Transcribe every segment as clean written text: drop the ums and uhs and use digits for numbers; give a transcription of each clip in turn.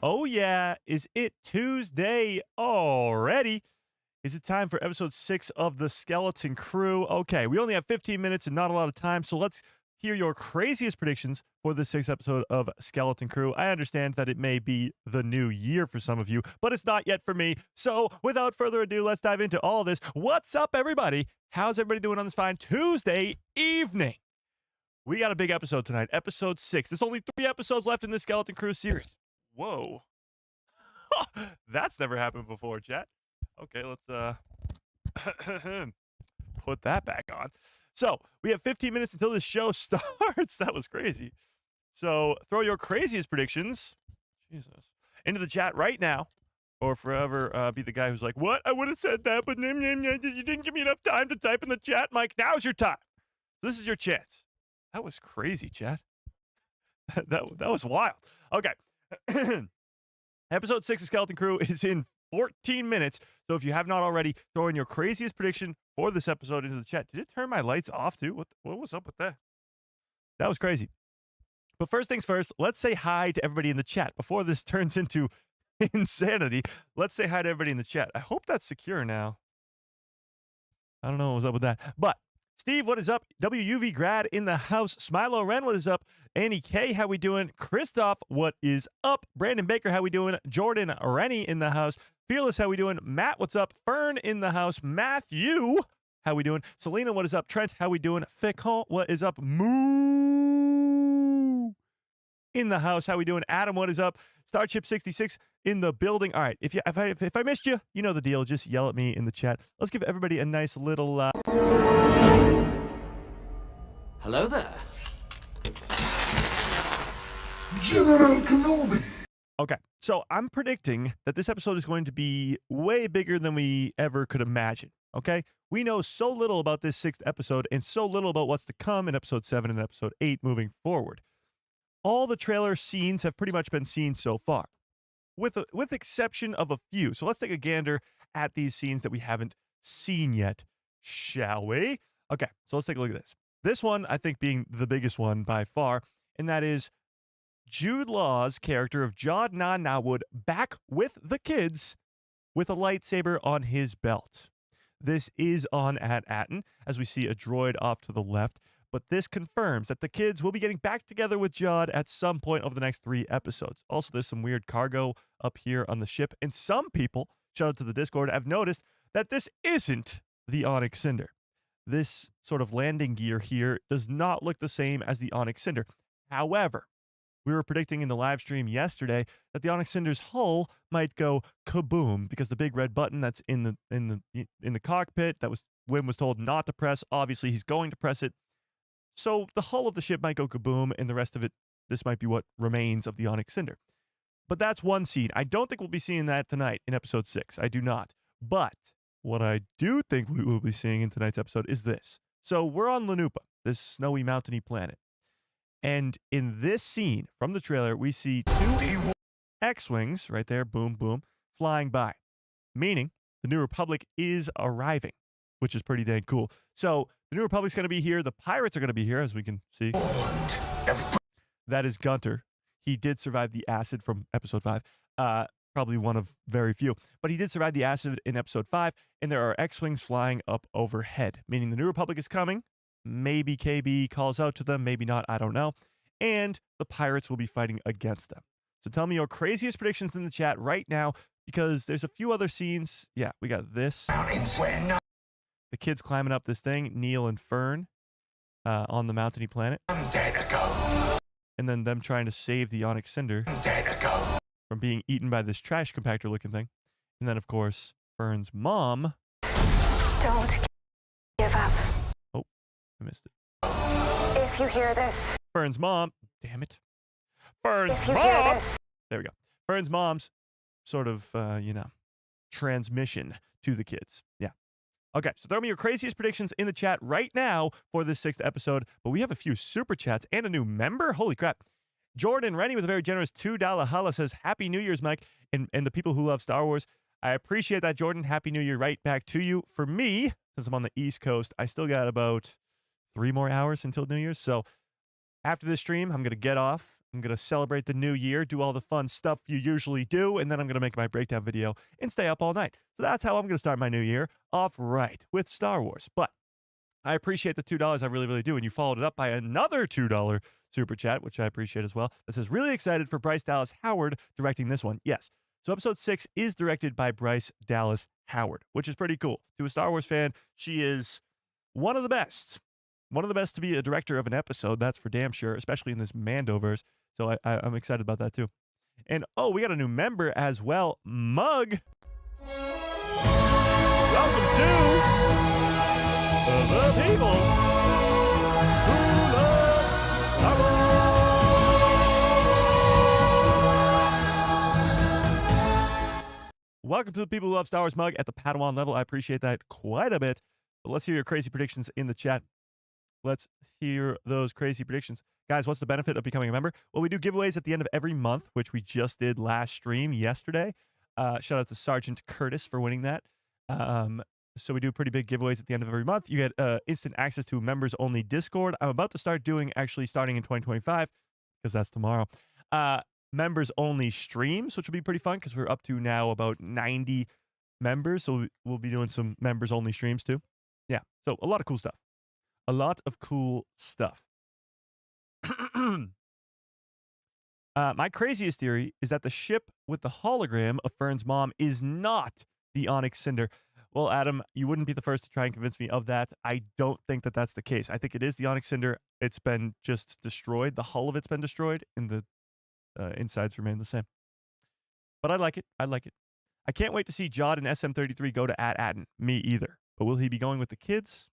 Oh, yeah. Is it Tuesday already? Is it time for episode 6 of The Skeleton Crew? Okay, we only have 15 minutes and not a lot of time, so let's hear your craziest predictions for the 6th episode of Skeleton Crew. I understand that it may be the new year for some of you, but it's not yet for me. So, without further ado, let's dive into all of this. What's up, everybody? How's everybody doing on this fine Tuesday evening? We got a big episode tonight, episode 6. There's only 3 episodes left in the Skeleton Crew series. Whoa. That's never happened before, chat. Okay, let's put that back on. So, we have 15 minutes until the show starts. That was crazy. So, throw your craziest predictions, Jesus, into the chat right now, or forever be the guy who's like, what? I would have said that, but you didn't give me enough time to type in the chat, Mike. Now's your time. So this is your chance. That was crazy, chat. that was wild. Okay. Episode 6 of Skeleton Crew is in 14 minutes. So if you have not already, throw in your craziest prediction for this episode into the chat. Did it turn my lights off too? What was up with that? That was crazy. But first things first, let's say hi to everybody in the chat. Before this turns into insanity, let's say hi to everybody in the chat. I hope that's secure now. I don't know what was up with that. But Steve, what is up? WUV grad in the house. Smilo Ren, what is up? Annie K, how we doing? Christoph, what is up? Brandon Baker, how we doing? Jordan Rennie in the house. Fearless, how we doing? Matt, what's up? Fern in the house. Matthew, how we doing? Selena, what is up? Trent, how we doing? Fécond, what is up? Moo in the house. How we doing? Adam, what is up? Starship 66 in the building. All right, if I missed you, you know the deal. Just yell at me in the chat. Let's give everybody a nice little Hello there. General Kenobi. Okay, so I'm predicting that this episode is going to be way bigger than we ever could imagine, okay? We know so little about this 6th episode and so little about what's to come in episode 7 and episode 8 moving forward. All the trailer scenes have pretty much been seen so far, with exception of a few. So let's take a gander at these scenes that we haven't seen yet, shall we? Okay, so let's take a look at this. This one, I think, being the biggest one by far, and that is Jude Law's character of Jod Nawood back with the kids with a lightsaber on his belt. This is on At-Attin, as we see a droid off to the left, but this confirms that the kids will be getting back together with Jod at some point over the next 3 episodes. Also, there's some weird cargo up here on the ship, and some people, shout out to the Discord, have noticed that this isn't the Onyx Cinder. This sort of landing gear here does not look the same as the Onyx Cinder. However, we were predicting in the live stream yesterday that the Onyx Cinder's hull might go kaboom because the big red button that's in the cockpit that Wim was told not to press. Obviously, he's going to press it. So the hull of the ship might go kaboom, and the rest of it, this might be what remains of the Onyx Cinder. But that's one scene. I don't think we'll be seeing that tonight in episode 6. I do not. But what I do think we will be seeing in tonight's episode is this. So we're on Lanupa, this snowy, mountainy planet. And in this scene from the trailer, we see 2 X-Wings right there, boom, boom, flying by. Meaning the New Republic is arriving, which is pretty dang cool. So the New Republic's going to be here. The pirates are going to be here, as we can see. That is Gunter. He did survive the acid from episode 5. Probably one of very few. But he did survive the acid in episode 5, and there are X-Wings flying up overhead, meaning the New Republic is coming. Maybe KB calls out to them, maybe not, I don't know. And the pirates will be fighting against them. So tell me your craziest predictions in the chat right now, because there's a few other scenes. Yeah, we got this. The kids climbing up this thing, Neil and Fern, on the mountainy planet. And then them trying to save the Onyx Cinder from being eaten by this trash compactor looking thing. And then, of course, Fern's mom. Don't give up. I missed it. If you hear this. Fern's mom. Damn it. Fern's If you mom. hear this. There we go. Fern's mom's sort of, transmission to the kids. Yeah. Okay, so throw me your craziest predictions in the chat right now for this 6th episode. But we have a few super chats and a new member. Holy crap. Jordan Rennie with a very generous $2 holla says, Happy New Year's, Mike, and the people who love Star Wars. I appreciate that, Jordan. Happy New Year right back to you. For me, since I'm on the East Coast, I still got about 3 more hours until New Year's. So after this stream, I'm going to get off. I'm going to celebrate the new year, do all the fun stuff you usually do, and then I'm going to make my breakdown video and stay up all night. So that's how I'm going to start my new year off right with Star Wars. But I appreciate the $2. I really, really do. And you followed it up by another $2 super chat, which I appreciate as well. That says, really excited for Bryce Dallas Howard directing this one. Yes. So episode 6 is directed by Bryce Dallas Howard, which is pretty cool. To a Star Wars fan, she is one of the best. One of the best to be a director of an episode, that's for damn sure, especially in this Mandoverse. So I'm excited about that too. And oh, we got a new member as well, Mug. Welcome to the people who love Star Wars. Welcome to the people who love Star Wars, Mug, at the Padawan level. I appreciate that quite a bit. But let's hear your crazy predictions in the chat. Let's hear those crazy predictions. Guys, what's the benefit of becoming a member? Well, we do giveaways at the end of every month, which we just did last stream yesterday. Shout out to Sergeant Curtis for winning that. So we do pretty big giveaways at the end of every month. You get instant access to members-only Discord. I'm about to start doing, actually starting in 2025, because that's tomorrow, members-only streams, which will be pretty fun because we're up to now about 90 members. So we'll be doing some members-only streams too. Yeah, so a lot of cool stuff. A lot of cool stuff. My craziest theory is that the ship with the hologram of Fern's mom is not the Onyx Cinder. Well, Adam, you wouldn't be the first to try and convince me of that. I don't think that that's the case. I think it is the Onyx Cinder. It's been just destroyed. The hull of it's been destroyed, and the insides remain the same. But I like it. I like it. I can't wait to see Jod and SM33 go to At-Attin. Me either. But will he be going with the kids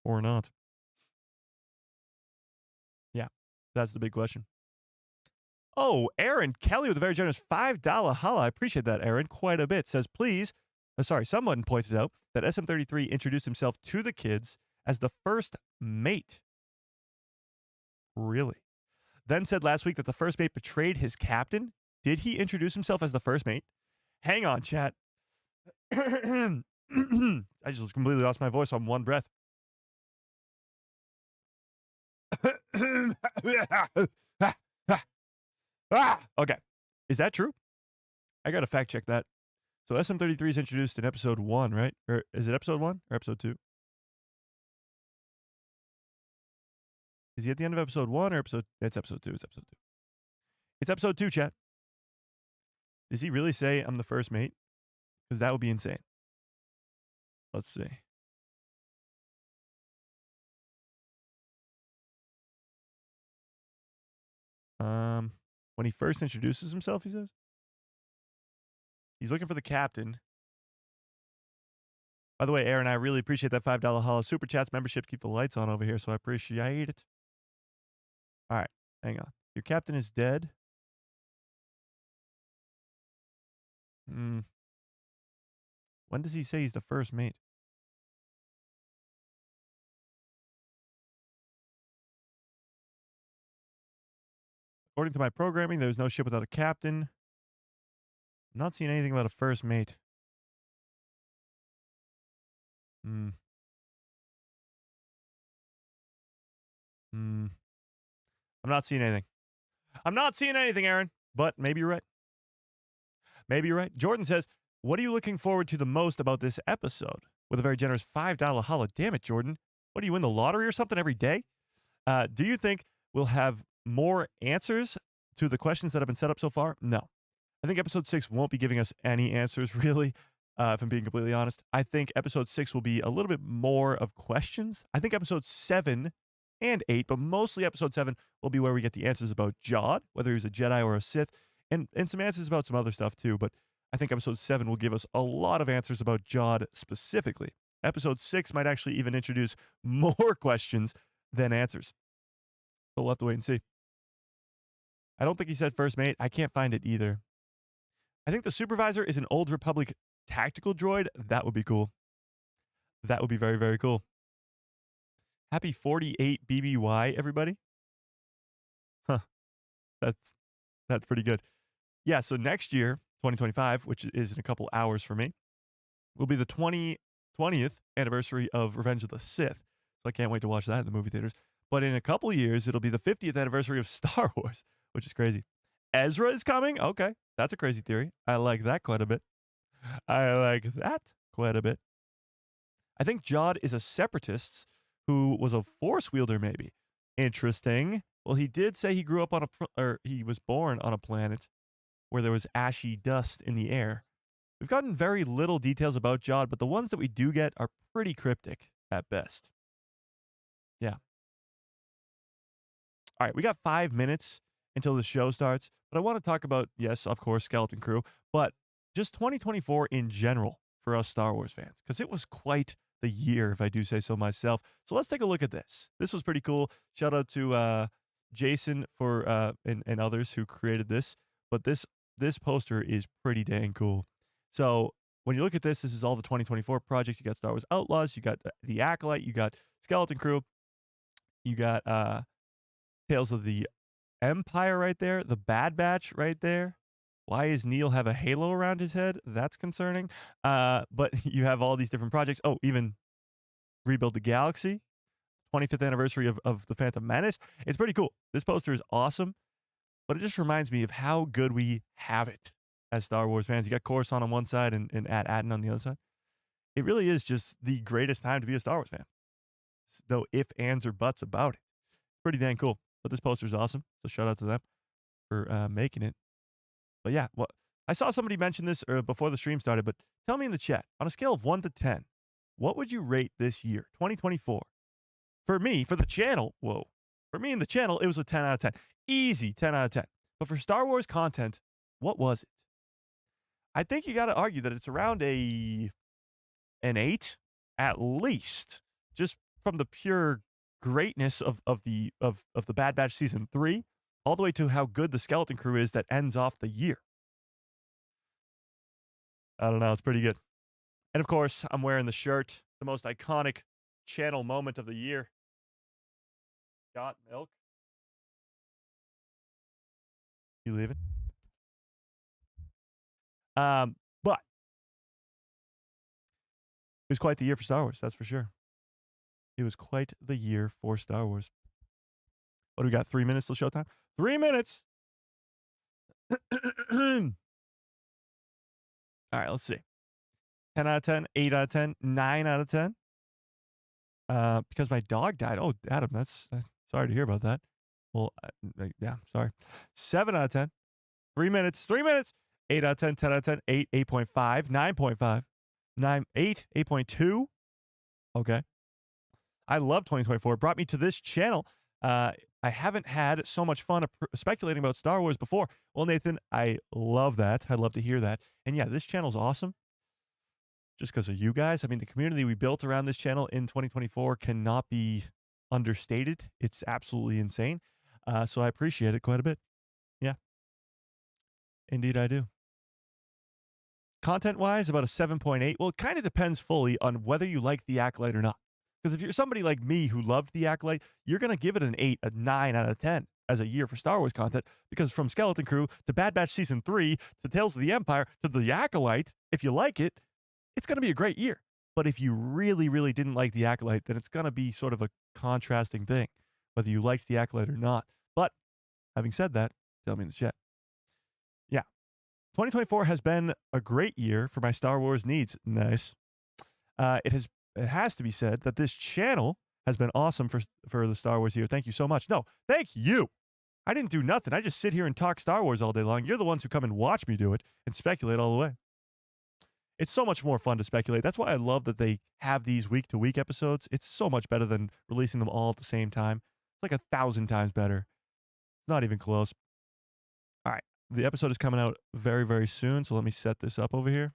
or not? Yeah, that's the big question. Oh, Aaron Kelly with a very generous $5 holla. I appreciate that, Aaron, quite a bit. Says, please, someone pointed out that SM33 introduced himself to the kids as the first mate. Really? Then said last week that the first mate betrayed his captain. Did he introduce himself as the first mate? Hang on, chat. I just completely lost my voice on one breath. Okay. Is that true? I got to fact check that. So SM33 is introduced in episode 1, right? Or is it episode 1 or episode 2? Is he at the end of episode 1 or episode? It's episode 2. It's episode 2. It's episode 2, chat. Does he really say I'm the first mate? Because that would be insane. Let's see. When he first introduces himself, he says he's looking for the captain. By the way, Aaron, I really appreciate that $5 holla. Super chats, membership, keep the lights on over here, so I appreciate it. All right, hang on. Your captain is dead. When does he say he's the first mate? According to my programming, there's no ship without a captain. I'm not seeing anything about a first mate. I'm not seeing anything. I'm not seeing anything, Aaron. But maybe you're right. Maybe you're right. Jordan says, what are you looking forward to the most about this episode? With a very generous $5 holla. Damn it, Jordan. What, do you win the lottery or something every day? Do you think we'll have more answers to the questions that have been set up so far? No. I think episode 6 won't be giving us any answers, really, if I'm being completely honest. I think episode 6 will be a little bit more of questions. I think episode 7 and 8, but mostly episode 7 will be where we get the answers about Jod, whether he's a Jedi or a Sith, and some answers about some other stuff too. But I think episode 7 will give us a lot of answers about Jod specifically. Episode 6 might actually even introduce more questions than answers. But we'll have to wait and see. I don't think he said first mate. I can't find it either. I think the supervisor is an Old Republic tactical droid. That would be cool. That would be very, very cool. Happy 48 BBY, everybody. Huh. That's pretty good. Yeah, so next year, 2025, which is in a couple hours for me, will be the 20th anniversary of Revenge of the Sith. So I can't wait to watch that in the movie theaters. But in a couple years, it'll be the 50th anniversary of Star Wars, which is crazy. Ezra is coming? Okay, that's a crazy theory. I like that quite a bit. I like that quite a bit. I think Jod is a separatist who was a force wielder, maybe. Interesting. Well, he did say he grew up on or he was born on a planet where there was ashy dust in the air. We've gotten very little details about Jod, but the ones that we do get are pretty cryptic at best. Yeah. All right, we got 5 minutes until the show starts, but I want to talk about, yes, of course, Skeleton Crew, but just 2024 in general for us Star Wars fans, because it was quite the year, if I do say so myself. So let's take a look at this. This was pretty cool. Shout out to Jason for and others who created this, but this poster is pretty dang cool. So when you look at this is all the 2024 projects. You got Star Wars Outlaws, you got The Acolyte, you got Skeleton Crew, you got Tales of the Empire right there, The Bad Batch right there. Why does Neil have a halo around his head? That's concerning. But you have all these different projects. Oh, even Rebuild the Galaxy, 25th anniversary of The Phantom Menace. It's pretty cool. This poster is awesome, but it just reminds me of how good we have it as Star Wars fans. You got Coruscant on one side and At-Attin on the other side. It really is just the greatest time to be a Star Wars fan. No ifs, ands, or buts about it. Pretty dang cool. But this poster is awesome, so shout out to them for making it. But yeah, well, I saw somebody mention this before the stream started, but tell me in the chat, on a scale of 1 to 10, what would you rate this year, 2024? For me, for the channel, for me in the channel, it was a 10 out of 10. Easy 10 out of 10. But for Star Wars content, what was it? I think you got to argue that it's around an 8 at least, just from the pure greatness of the Bad Batch season 3, all the way to how good the Skeleton Crew is that ends off the year. I don't know, it's pretty good. And of course, I'm wearing the shirt, the most iconic channel moment of the year. Got milk? You leaving? But it was quite the year for Star Wars, that's for sure. It was quite the year for Star Wars. What do we got? 3 minutes till showtime? 3 minutes. All right, let's see. 10 out of 10, 8 out of 10, 9 out of 10. Because my dog died. Oh, Adam, that's sorry to hear about that. Well, yeah, sorry. 7 out of 10. 3 minutes. 3 minutes. 8 out of 10, 10 out of 10, 8, 8.5, 9.5, 9, 8, 8.2. Okay. I love 2024. It brought me to this channel. I haven't had so much fun speculating about Star Wars before. Well, Nathan, I love that. I love to hear that. And yeah, this channel's awesome. Just because of you guys. I mean, the community we built around this channel in 2024 cannot be understated. It's absolutely insane. So I appreciate it quite a bit. Yeah. Indeed, I do. Content-wise, about a 7.8. Well, it kind of depends fully on whether you like The Acolyte or not. Because if you're somebody like me who loved The Acolyte, you're going to give it an 8, a 9 out of 10 as a year for Star Wars content. Because from Skeleton Crew to Bad Batch Season 3 to Tales of the Empire to The Acolyte, if you like it, it's going to be a great year. But if you really, really didn't like The Acolyte, then it's going to be sort of a contrasting thing, whether you liked The Acolyte or not. But having said that, tell me in the chat. Yeah. 2024 has been a great year for my Star Wars needs. Nice. It has to be said that this channel has been awesome for the Star Wars year. Thank you so much. No, thank you. I didn't do nothing. I just sit here and talk Star Wars all day long. You're the ones who come and watch me do it and speculate all the way. It's so much more fun to speculate. That's why I love that they have these week-to-week episodes. It's so much better than releasing them all at the same time. It's like 1,000 times better. It's not even close. All right. The episode is coming out very, very soon, so let me set this up over here.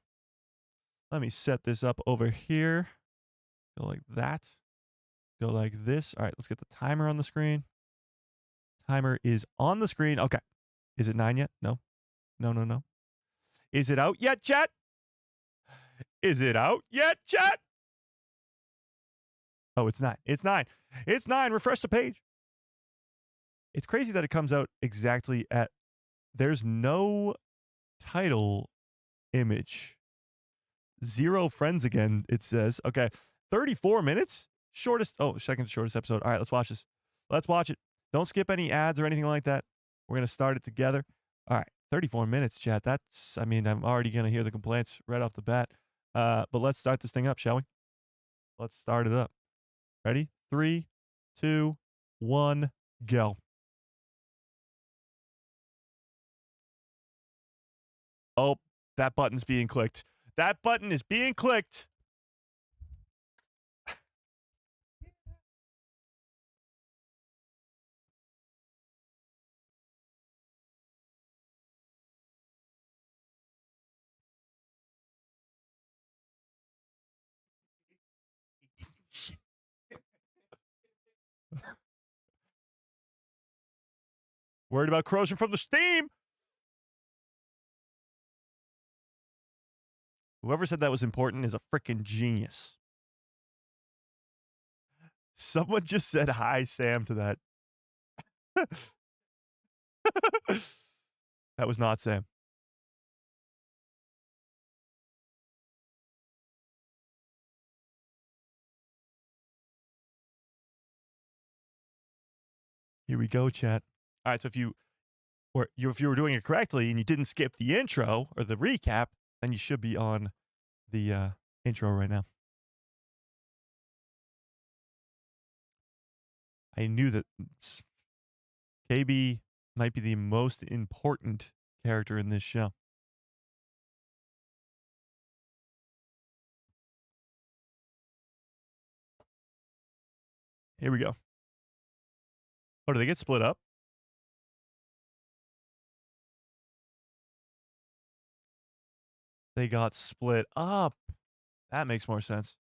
Let me set this up over here. Go like that. Go like this. All right, let's get the timer on the screen. Timer is on the screen. Okay. Is it 9 yet? No. No. Is it out yet, chat? Is it out yet, chat? Oh, it's 9. It's 9. It's 9. Refresh the page. It's crazy that it comes out exactly at... There's no title image. 0 friends again, it says. Okay. 34 minutes? Second shortest episode. All right, let's watch this. Let's watch it. Don't skip any ads or anything like that. We're going to start it together. All right, 34 minutes, chat. That's, I mean, I'm already going to hear the complaints right off the bat. But let's start this thing up, shall we? Let's start it up. Ready? 3, 2, 1, go. Oh, that button's being clicked. That button is being clicked. Worried about corrosion from the steam. Whoever said that was important is a freaking genius. Someone just said hi, Sam, to that. That was not Sam. Here we go, chat. All right, so if you were doing it correctly and you didn't skip the intro or the recap, then you should be on the intro right now. I knew that KB might be the most important character in this show. Here we go. Oh, do they get split up? They got split up. That makes more sense.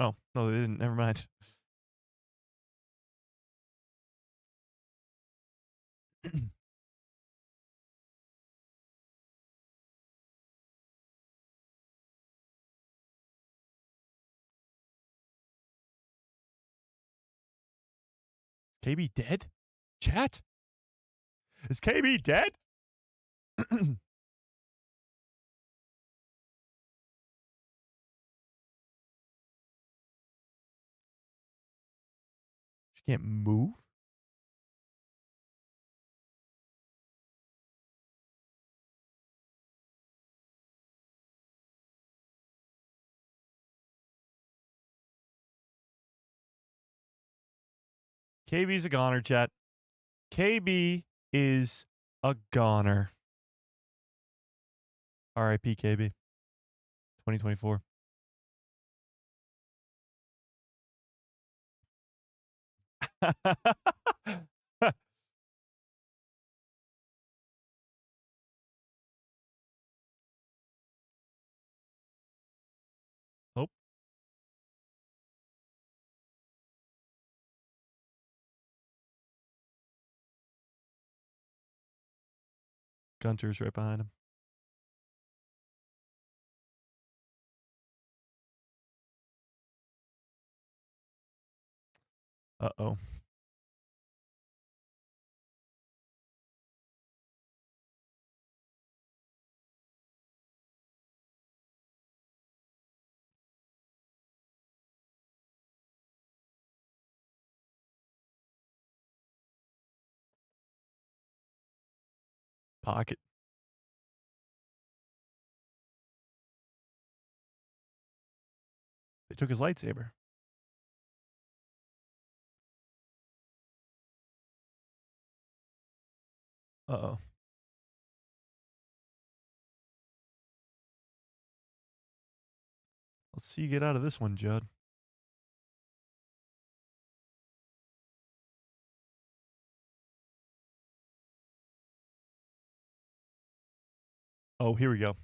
Oh, no, they didn't. Never mind. KB dead? Chat? Is KB dead? She can't move? KB's a goner, chat. KB is a goner. R.I.P. KB. 2024. Oh. Gunter's right behind him. Uh-oh. Pocket. They took his lightsaber. Uh-oh. Let's see you get out of this one, Judd. Oh, here we go.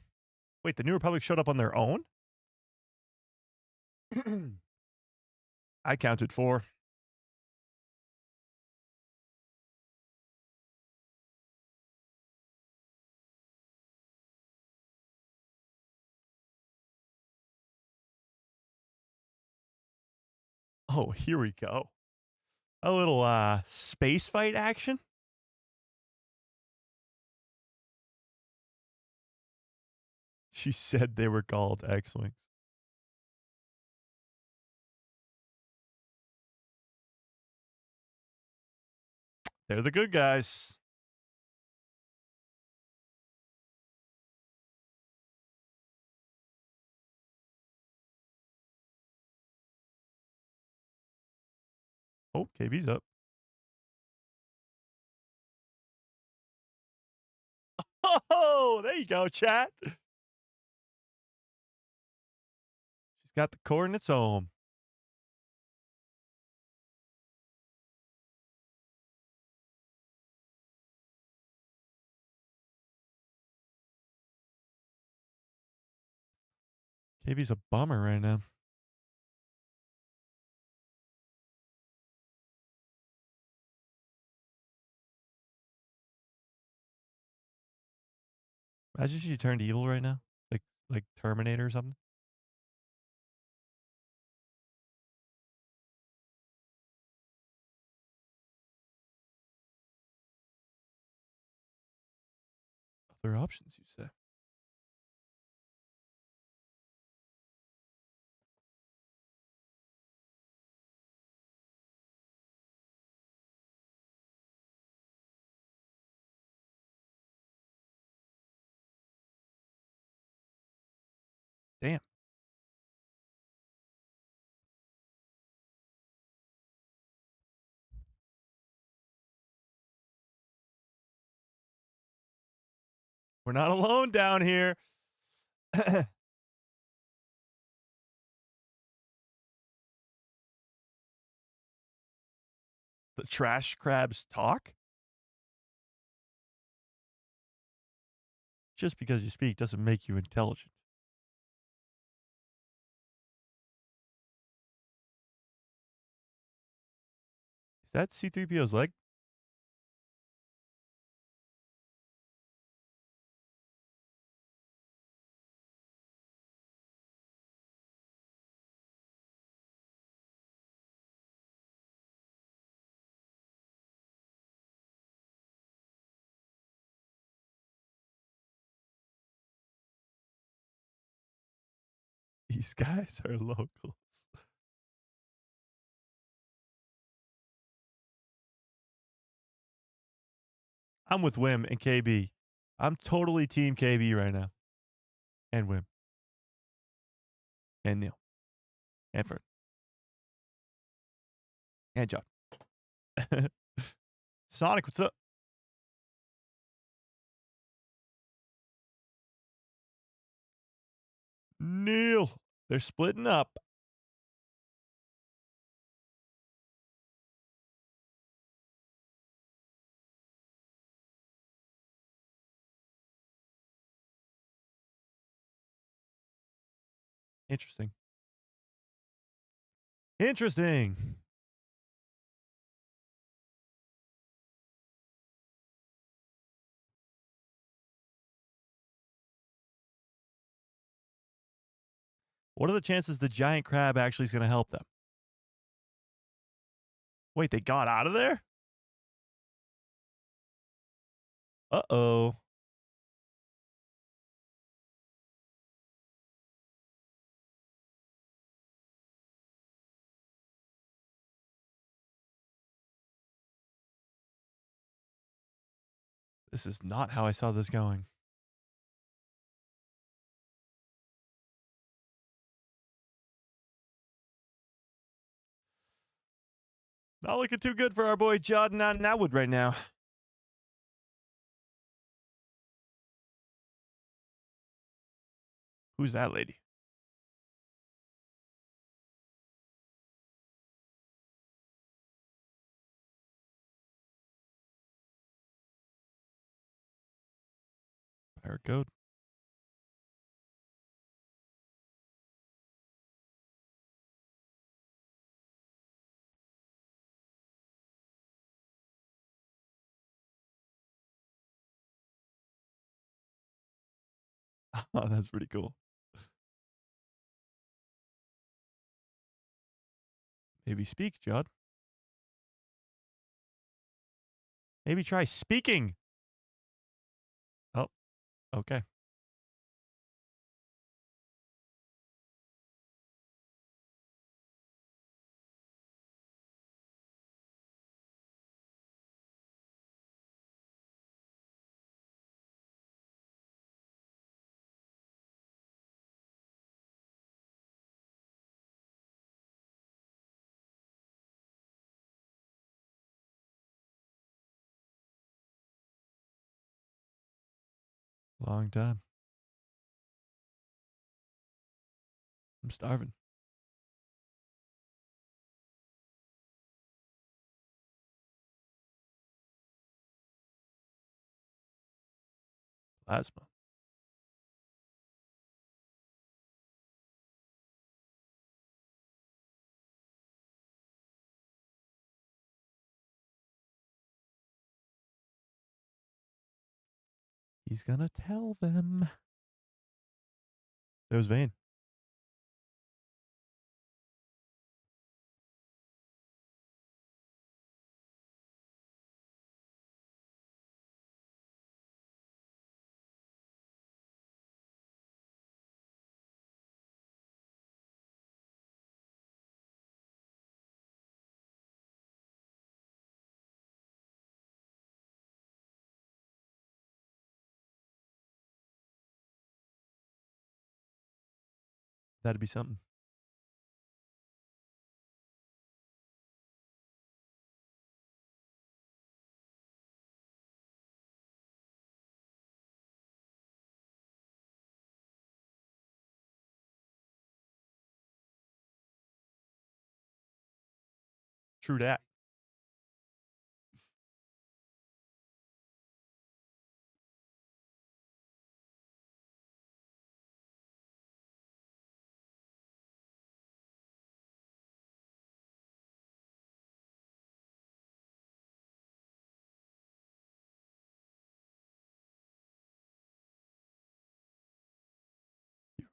Wait, the New Republic showed up on their own? I counted 4. Oh, here we go. A little space fight action. She said they were called X-Wings. They're the good guys. Oh, KB's up. Oh, there you go, chat. She's got the coordinates home. KB's a bummer right now. Imagine she turned evil right now, like Terminator or something. Other options, you say? Damn. We're not alone down here. The trash crabs talk? Just because you speak doesn't make you intelligent. Is that C-3PO's leg? These guys are locals. I'm with Wim and KB. I'm totally team KB right now. And Wim. And Neil. And Fern. And John. Sonic, what's up? Neil. They're splitting up. Interesting. Interesting. What are the chances the giant crab actually is going to help them? Wait, they got out of there? Uh-oh. This is not how I saw this going. Not looking too good for our boy Jordan on Atwood right now. Who's that lady? Pirate code. Oh, that's pretty cool. Maybe speak, Judd. Maybe try speaking. Oh, okay. Long time. I'm starving. Plasma. He's gonna tell them. There's Vane. That'd be something. True that.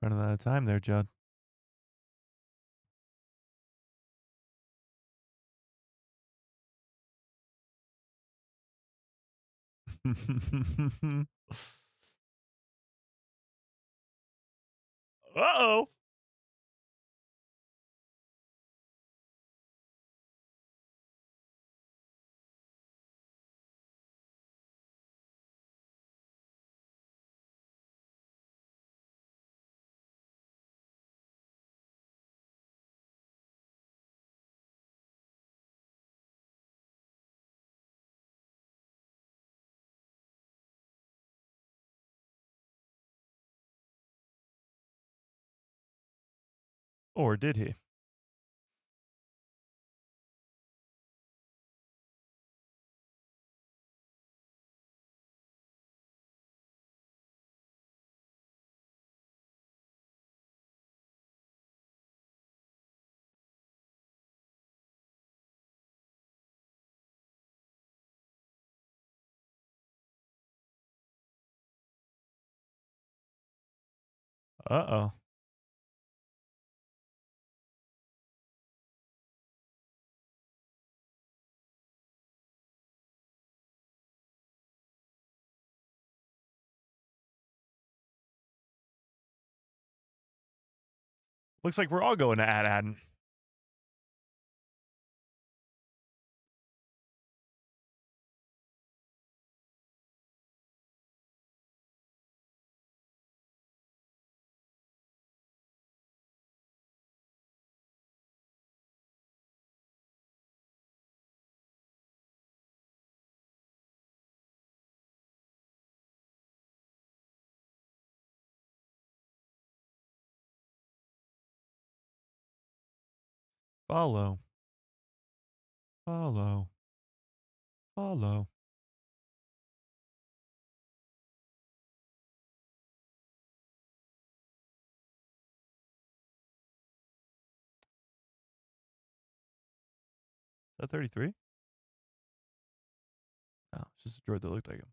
You're running out of time there, John. Uh-oh. Or did he? Uh-oh. Looks like we're all going to At-Attin. Follow. Follow. Follow. Is that 33? Oh, it's just a droid that looked like him.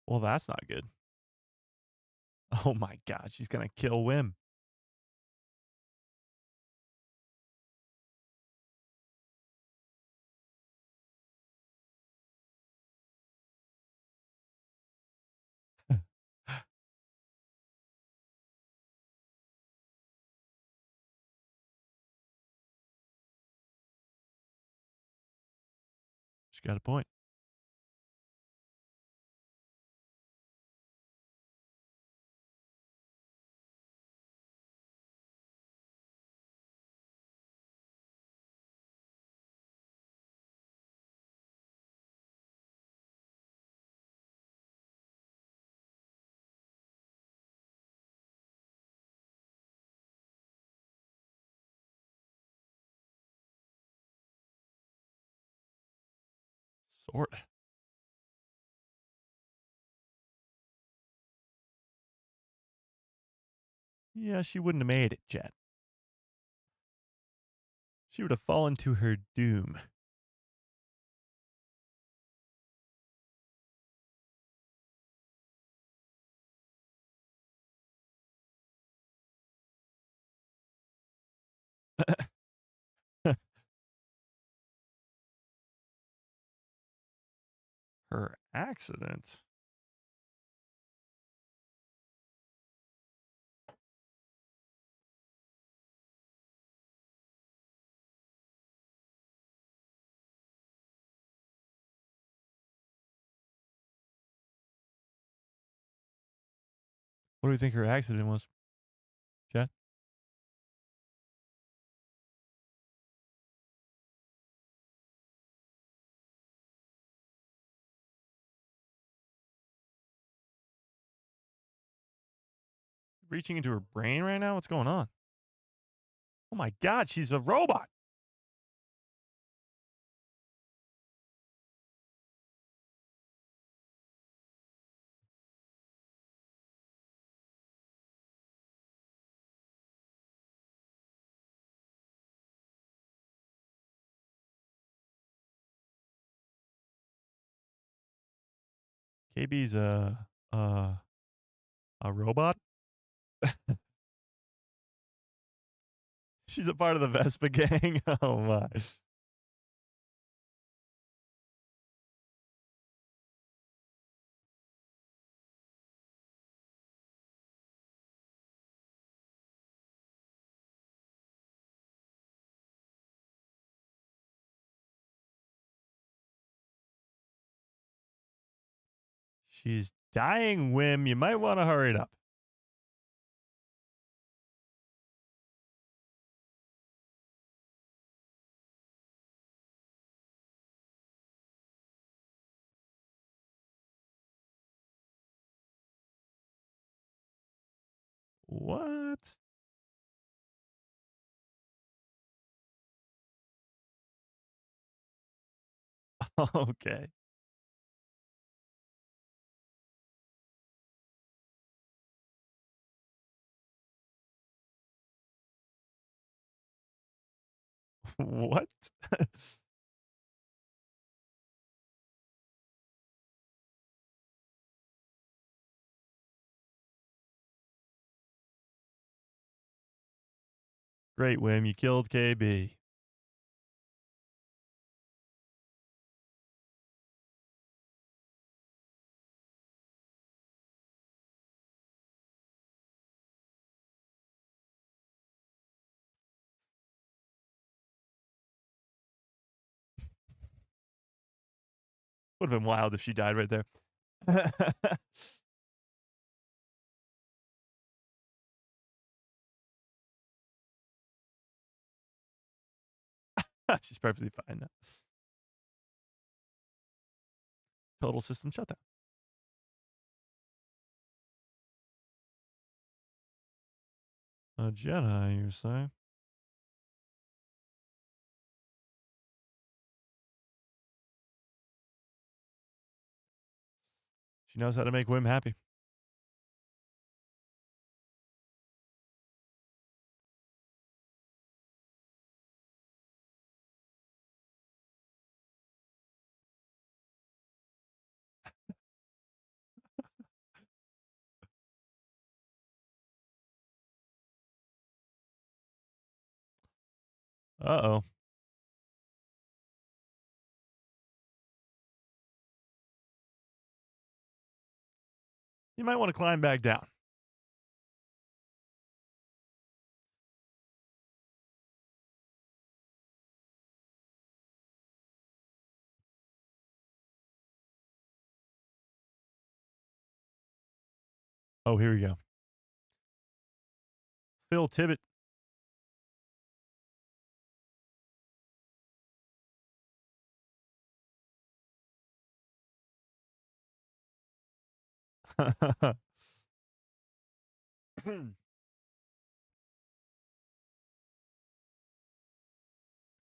Well, that's not good. Oh my god, she's gonna kill Wim. She's got a point. Sort. Yeah, she wouldn't have made it, Jet. She would have fallen to her doom. Her accident. What do you think her accident was, Jet? Reaching into her brain right now? What's going on? Oh my God, she's a robot. KB's uh, a robot. She's a part of the Vespa gang. Oh my. She's dying, Wim. You might want to hurry it up. What? Okay. What? Great, Wim. You killed KB. Would have been wild if she died right there. She's perfectly fine now. Total system shutdown. A Jedi, you say? She knows how to make Wim happy. Uh-oh. You might want to climb back down. Oh, here we go. Phil Tippett.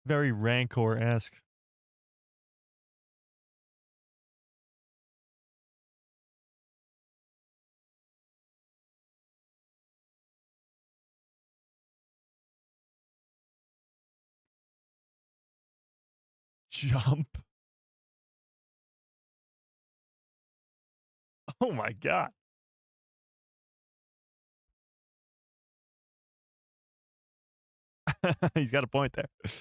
Very Rancor-esque. Jump. Oh my god. He's got a point there. He's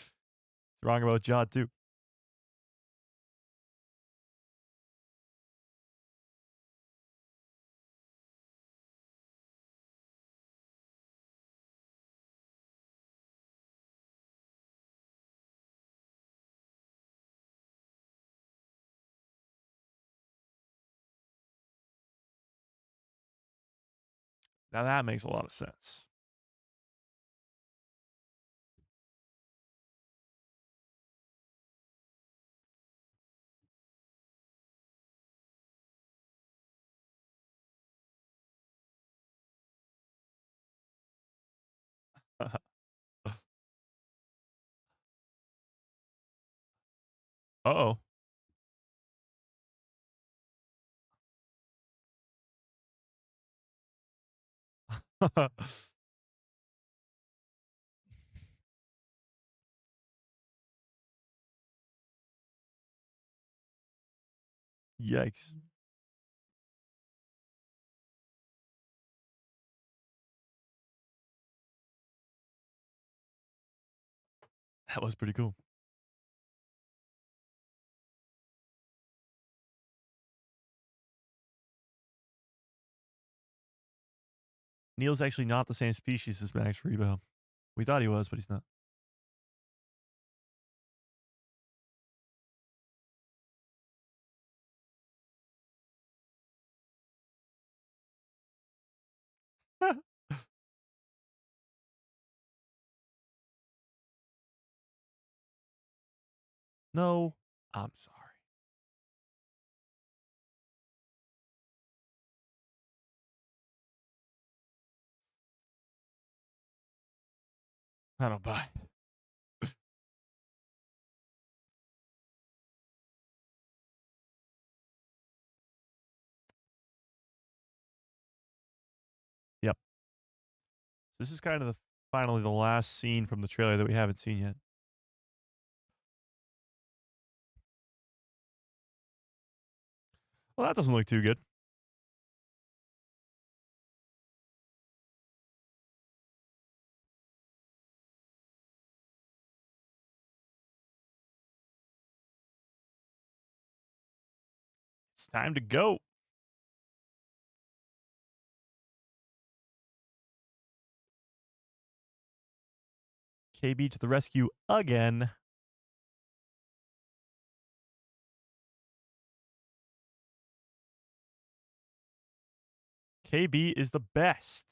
wrong about Jaw too. Now that makes a lot of sense. Uh-oh. Yikes. That was pretty cool. Neil's actually not the same species as Max Rebo. We thought he was, but he's not. No, I'm sorry. I don't buy it. Yep. This is kind of finally the last scene from the trailer that we haven't seen yet. Well, that doesn't look too good. It's time to go. KB to the rescue again. KB is the best.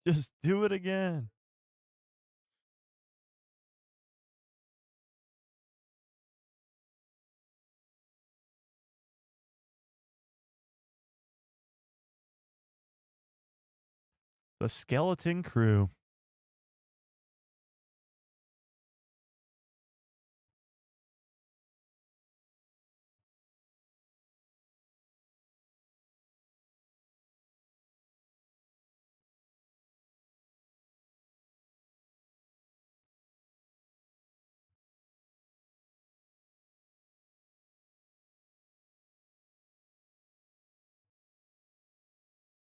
Just do it again. The Skeleton Crew.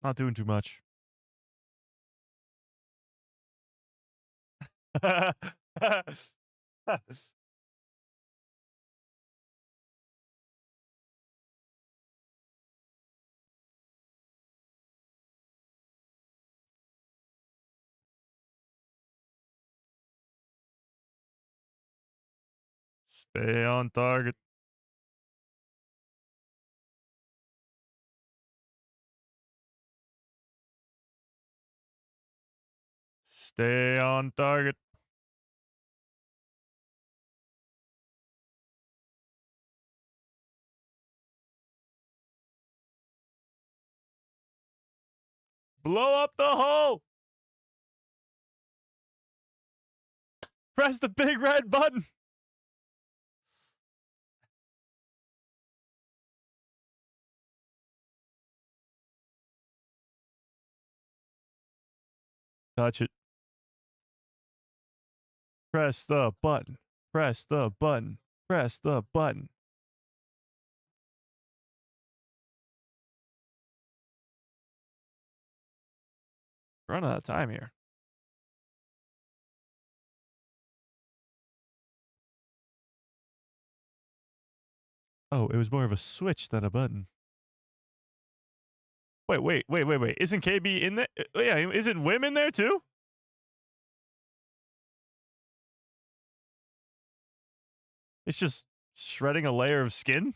Not doing too much. Stay on target. Stay on target. Blow up the hole. Press the big red button. Touch it. Press the button. Press the button. Press the button. Run out of time here. Oh, it was more of a switch than a button. Wait. Isn't KB in there? Yeah, isn't Wim in there too? It's just shredding a layer of skin?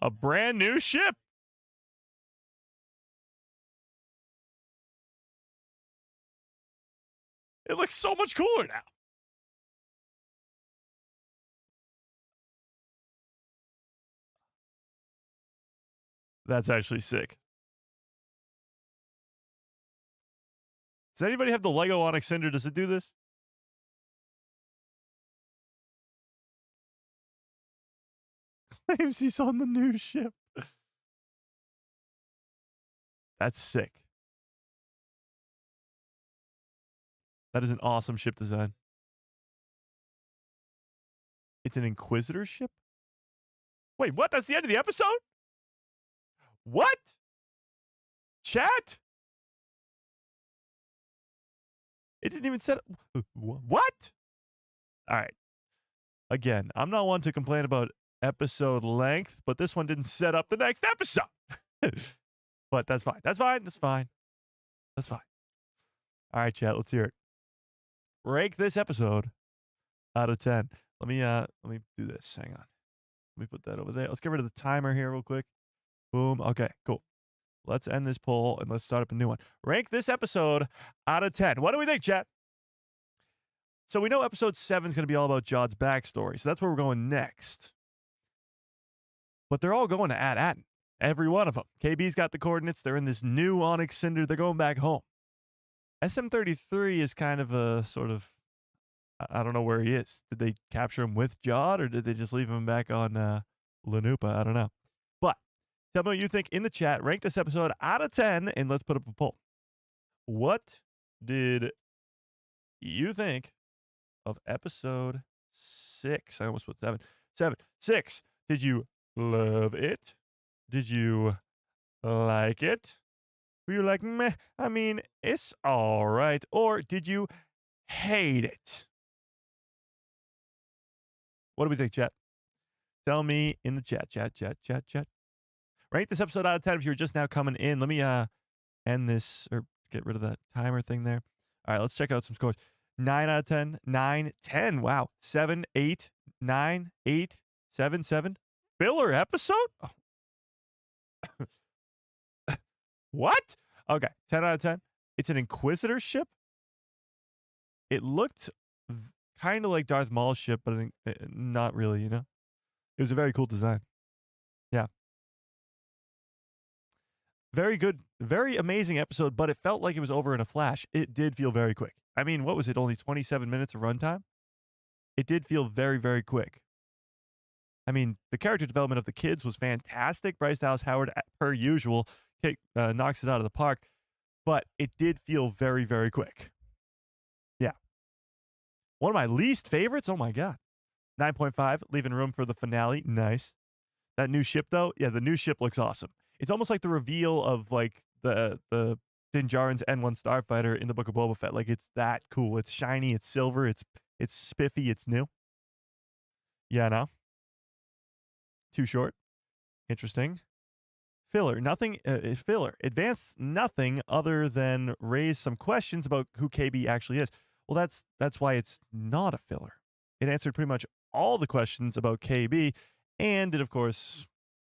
A brand new ship? It looks so much cooler now. That's actually sick. Does anybody have the Lego Onyx Cinder? Does it do this? Claims he's on the new ship. That's sick. That is an awesome ship design. It's an Inquisitor ship? Wait, what? That's the end of the episode? What? Chat? It didn't even set up. What? All right. Again, I'm not one to complain about episode length, but this one didn't set up the next episode. But that's fine. That's fine. That's fine. That's fine. All right, chat. Let's hear it. Rank this episode out of 10. Let me do this. Hang on. Let me put that over there. Let's get rid of the timer here real quick. Boom. Okay, cool. Let's end this poll and let's start up a new one. Rank this episode out of 10. What do we think, chat? So we know episode 7 is going to be all about Jod's backstory. So that's where we're going next. But they're all going to At-Attin. Every one of them. KB's got the coordinates. They're in this new Onyx Cinder. They're going back home. SM-33 is kind of a sort of, I don't know where he is. Did they capture him with Jod or did they just leave him back on Lanupa? I don't know. But tell me what you think in the chat. Rank this episode out of 10 and let's put up a poll. What did you think of episode 6? I almost put 7. 6. Did you love it? Did you like it? Were you like, meh, I mean, it's all right? Or did you hate it? What do we think, chat? Tell me in the chat. Rank this episode out of 10 if you're just now coming in. Let me end this or get rid of that timer thing there. All right, let's check out some scores. 9 out of 10, 9, 10. Wow. 7, 8, 9, 8, 7, 7. Filler episode? Oh. What? Okay, 10 out of 10. It's an Inquisitor ship. It looked kind of like Darth Maul's ship, but I think not really, you know? It was a very cool design. Yeah. Very good, very amazing episode, but it felt like it was over in a flash. It did feel very quick. I mean, what was it? Only 27 minutes of runtime? It did feel very, very quick. I mean, the character development of the kids was fantastic. Bryce Dallas Howard, per usual, knocks it out of the park. But it did feel very, very quick. Yeah. One of my least favorites? Oh, my God. 9.5, leaving room for the finale. Nice. That new ship, though? Yeah, the new ship looks awesome. It's almost like the reveal of, like, the Din Djarin's N1 Starfighter in the Book of Boba Fett. Like, it's that cool. It's shiny. It's silver. It's spiffy. It's new. Yeah, no? Too short. Interesting. Filler. Nothing. Filler. Advance nothing other than raise some questions about who KB actually is. Well, that's why it's not a filler. It answered pretty much all the questions about KB, and it, of course,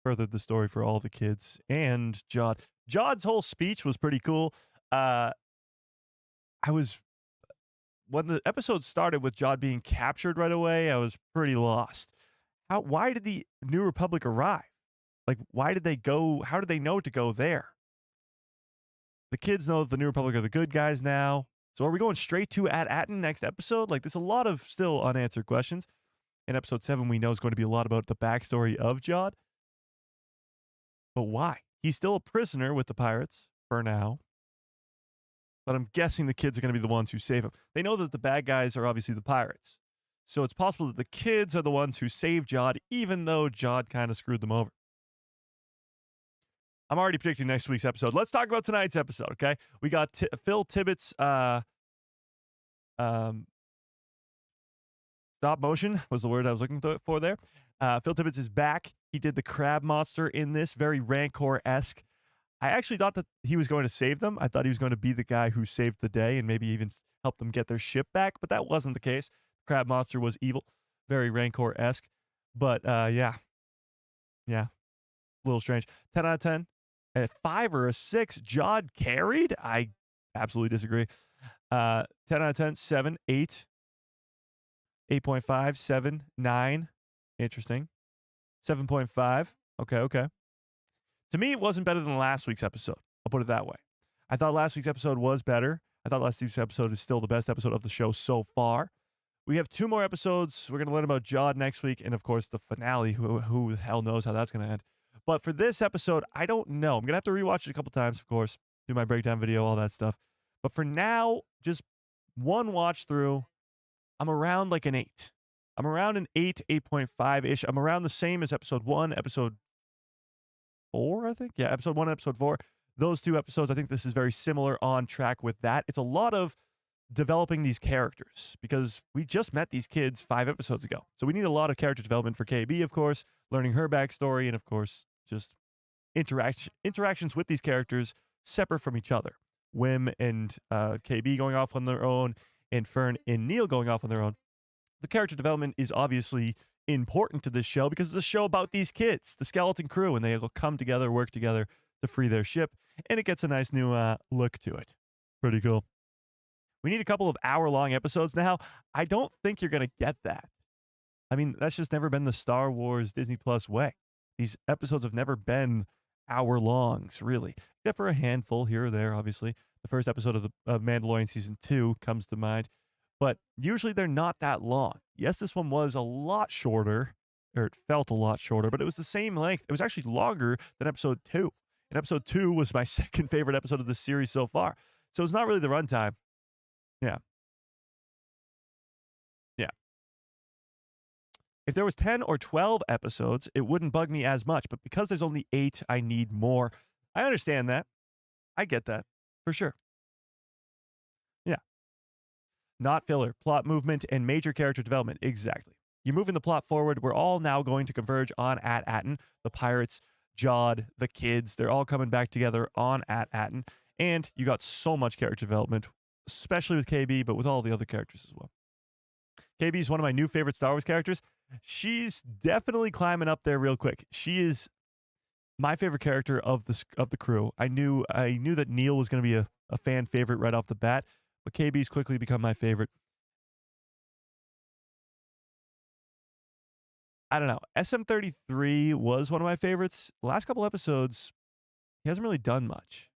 furthered the story for all the kids and Jod. Jod's whole speech was pretty cool. I was when the episode started with Jod being captured right away, I was pretty lost. Why did the New Republic arrive? Like, why did they go? How did they know to go there? The kids know that the New Republic are the good guys now. So are we going straight to At-Attin next episode? Like, there's a lot of still unanswered questions. In episode 7, we know is going to be a lot about the backstory of Jod. But why? He's still a prisoner with the pirates for now. But I'm guessing the kids are going to be the ones who save him. They know that the bad guys are obviously the pirates. So it's possible that the kids are the ones who save Jod, even though Jod kind of screwed them over. I'm already predicting next week's episode. Let's talk about tonight's episode, okay? We got Phil Tippett's stop motion was the word I was looking for there. Phil Tippett is back. He did the crab monster in this, very Rancor-esque. I actually thought that he was going to save them. I thought he was going to be the guy who saved the day and maybe even help them get their ship back, but that wasn't the case. Crab monster was evil, very Rancor-esque. But yeah, a little strange. 10 out of 10. A 5 or a 6, Jod carried? I absolutely disagree. 10 out of 10, 7, 8. 8.5, 7, 9. Interesting. 7.5. Okay. To me, it wasn't better than last week's episode. I'll put it that way. I thought last week's episode was better. I thought last week's episode is still the best episode of the show so far. We have 2 more episodes. We're going to learn about Jod next week. And, of course, the finale. Who the hell knows how that's going to end. But for this episode, I don't know. I'm going to have to rewatch it a couple times, of course. Do my breakdown video, all that stuff. But for now, just one watch through. I'm around like an 8. I'm around an 8, 8.5-ish. I'm around the same as episode 1, episode 4, I think. Yeah, episode 1 and episode 4. Those 2 episodes, I think this is very similar, on track with that. It's a lot of developing these characters because we just met these kids 5 episodes ago. So we need a lot of character development for KB, of course, learning her backstory, and of course, just interactions with these characters separate from each other. Wim and KB going off on their own, and Fern and Neil going off on their own. The character development is obviously important to this show because it's a show about these kids, the skeleton crew, and they will come together, work together to free their ship, and it gets a nice new look to it. Pretty cool. We need a couple of hour-long episodes now. I don't think you're going to get that. I mean, that's just never been the Star Wars Disney Plus way. These episodes have never been hour-longs, really, except for a handful here or there, obviously. The first episode of Mandalorian Season 2 comes to mind, but usually they're not that long. Yes, this one was a lot shorter, or it felt a lot shorter, but it was the same length. It was actually longer than Episode 2. And Episode 2 was my second favorite episode of the series so far. So it's not really the runtime. Yeah. If there was 10 or 12 episodes, it wouldn't bug me as much, but because there's only 8, I need more. I understand that. I get that, for sure. Yeah. Not filler, plot movement, and major character development. Exactly. You're moving the plot forward. We're all now going to converge on At-Attin. The pirates, Jod, the kids, they're all coming back together on At-Attin. And you got so much character development, especially with KB, but with all the other characters as well. KB is one of my new favorite Star Wars characters. She's definitely climbing up there real quick. She is my favorite character of the crew. I knew that Neil was going to be a fan favorite right off the bat, but KB's quickly become my favorite. I don't know. SM-33 was one of my favorites. The last couple episodes, he hasn't really done much.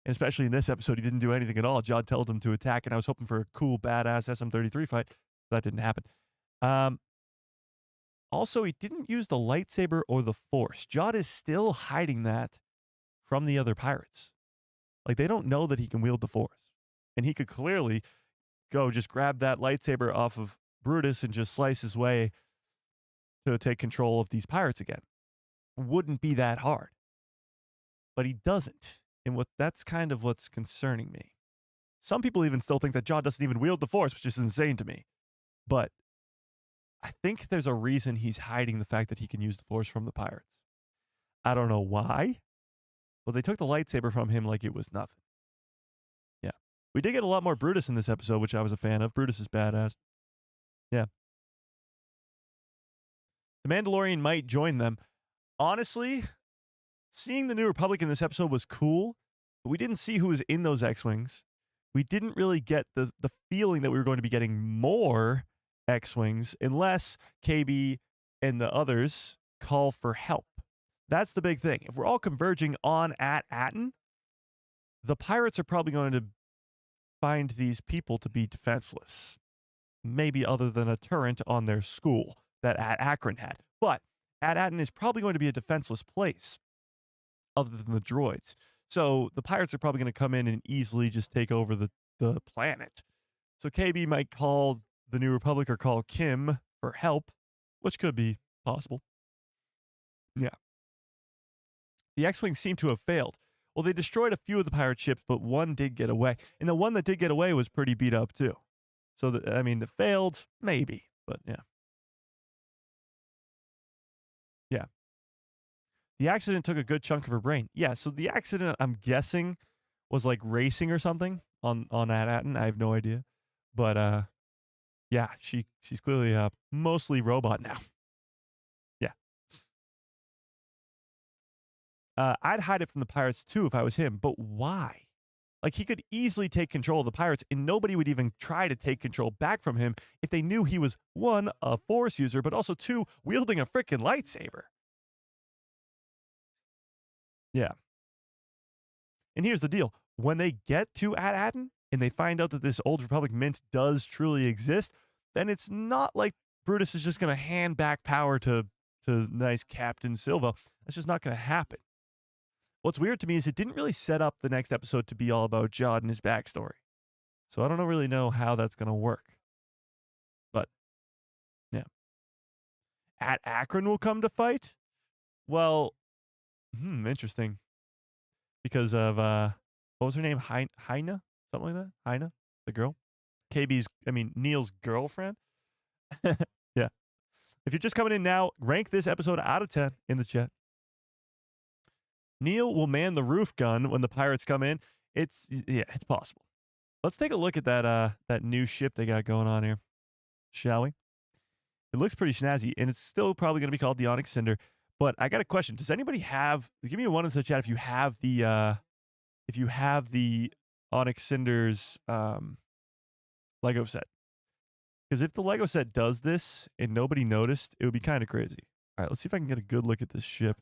And especially in this episode, he didn't do anything at all. Jod told him to attack, and I was hoping for a cool, badass SM-33 fight. That didn't happen. Also, he didn't use the lightsaber or the Force. Jod is still hiding that from the other pirates. Like, they don't know that he can wield the Force. And he could clearly go just grab that lightsaber off of Brutus and just slice his way to take control of these pirates again. Wouldn't be that hard. But he doesn't. And that's kind of what's concerning me. Some people even still think that Jod doesn't even wield the Force, which is insane to me. But I think there's a reason he's hiding the fact that he can use the Force from the pirates. I don't know why, but they took the lightsaber from him like it was nothing. Yeah. We did get a lot more Brutus in this episode, which I was a fan of. Brutus is badass. Yeah. The Mandalorian might join them. Honestly, seeing the New Republic in this episode was cool, but we didn't see who was in those X-Wings. We didn't really get the feeling that we were going to be getting more X-Wings unless KB and the others call for help. That's the big thing. If we're all converging on At-Attin, the pirates are probably going to find these people to be defenseless. Maybe other than a turret on their school that At-Akron had. But At-Attin is probably going to be a defenseless place other than the droids. So the pirates are probably going to come in and easily just take over the planet. So KB might call the New Republic or call Kim for help, which could be possible. Yeah. The X-Wings seem to have failed. Well, they destroyed a few of the pirate ships, but one did get away. And the one that did get away was pretty beat up, too. So, the failed, maybe, but yeah. Yeah. The accident took a good chunk of her brain. Yeah, so the accident, I'm guessing, was like racing or something on At-Attin. I have no idea. But, yeah, she's clearly mostly robot now. Yeah. I'd hide it from the pirates, too, if I was him. But why? Like, he could easily take control of the pirates, and nobody would even try to take control back from him if they knew he was, 1, a Force user, but also 2, wielding a freaking lightsaber. Yeah. And here's the deal. When they get to At-Attin and they find out that this Old Republic mint does truly exist, then it's not like Brutus is just going to hand back power to nice Captain Silva. That's just not going to happen. What's weird to me is it didn't really set up the next episode to be all about Jod and his backstory. So I don't really know how that's going to work. But, yeah. At-Akron will come to fight? Well, interesting. Because of, what was her name? Heina? Something like that? Heina? The girl? Neil's girlfriend? Yeah. If you're just coming in now, rank this episode out of 10 in the chat. Neil will man the roof gun when the pirates come in. It's possible. Let's take a look at that new ship they got going on here, shall we? It looks pretty snazzy, and it's still probably going to be called the Onyx Cinder. But I got a question. Does anybody have? Give me a one in the chat if you have the Onyx Cinder's Lego set. Because if the Lego set does this and nobody noticed, it would be kind of crazy. All right, let's see if I can get a good look at this ship.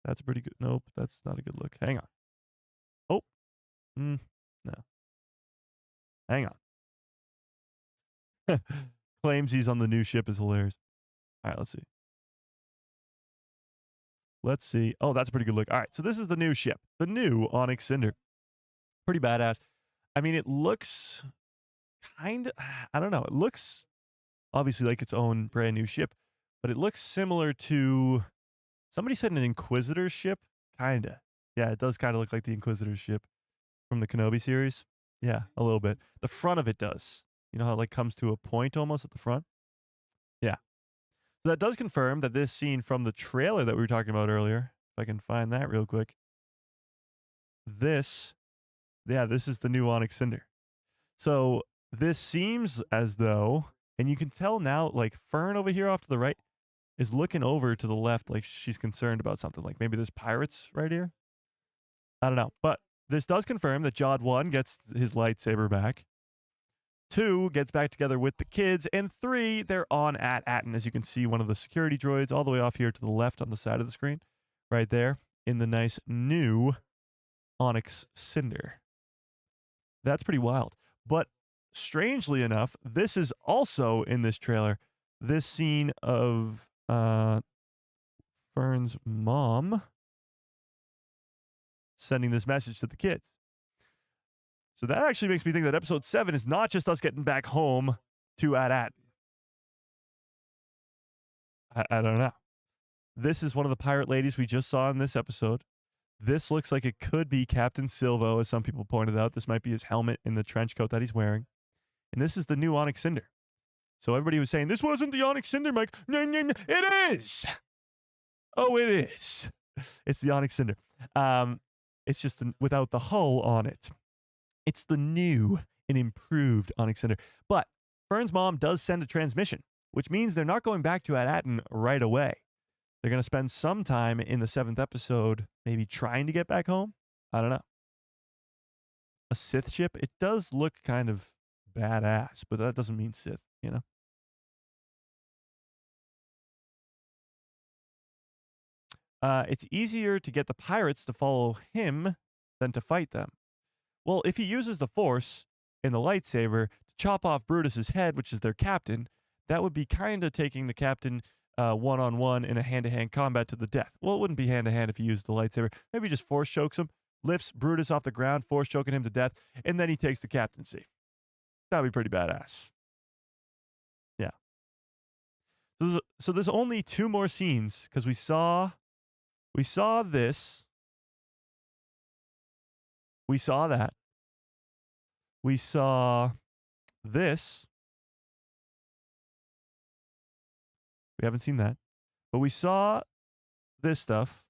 That's a pretty good. Nope, that's not a good look. Hang on. Oh. No. Hang on. Claims he's on the new ship is hilarious. All right, let's see. Let's see. Oh, that's a pretty good look. All right, so this is the new ship. The new Onyx Cinder. Pretty badass. I mean, it looks kind of, I don't know. It looks obviously like its own brand new ship, but it looks similar to, somebody said an Inquisitor's ship. Kind of. Yeah, it does kind of look like the Inquisitor's ship from the Kenobi series. Yeah, a little bit. The front of it does. You know how it like comes to a point almost at the front? Yeah. So that does confirm that this scene from the trailer that we were talking about earlier, if I can find that real quick. This is the new Onyx Cinder. So this seems as though, and you can tell now, like Fern over here off to the right is looking over to the left like she's concerned about something. Like maybe there's pirates right here. I don't know. But this does confirm that Jod 1 gets his lightsaber back. 2 gets back together with the kids. And 3, they're on At-Attin. As you can see, one of the security droids all the way off here to the left on the side of the screen. Right there in the nice new Onyx Cinder. That's pretty wild. But strangely enough, this is also in this trailer. This scene of Fern's mom sending this message to the kids. So that actually makes me think that episode 7 is not just us getting back home to At-Attin. I don't know. This is one of the pirate ladies we just saw in this episode. This looks like it could be Captain Silvo, as some people pointed out. This might be his helmet in the trench coat that he's wearing. And this is the new Onyx Cinder. So everybody was saying, this wasn't the Onyx Cinder, Mike. No, it is! Oh, it is. It's the Onyx Cinder. It's just without the hull on it. It's the new and improved Onyx Cinder. But Fern's mom does send a transmission, which means they're not going back to At-Attin right away. They're going to spend some time in the 7th episode maybe trying to get back home. I don't know. A Sith ship? It does look kind of badass, but that doesn't mean Sith, you know? It's easier to get the pirates to follow him than to fight them. Well, if he uses the Force in the lightsaber to chop off Brutus's head, which is their captain, that would be kind of taking the captain one-on-one in a hand-to-hand combat to the death. Well, it wouldn't be hand-to-hand if he used the lightsaber. Maybe he just Force chokes him, lifts Brutus off the ground, Force choking him to death, and then he takes the captaincy. That would be pretty badass. Yeah. So there's only 2 more scenes, because we saw this. We saw that. We saw this. We haven't seen that. But we saw this stuff.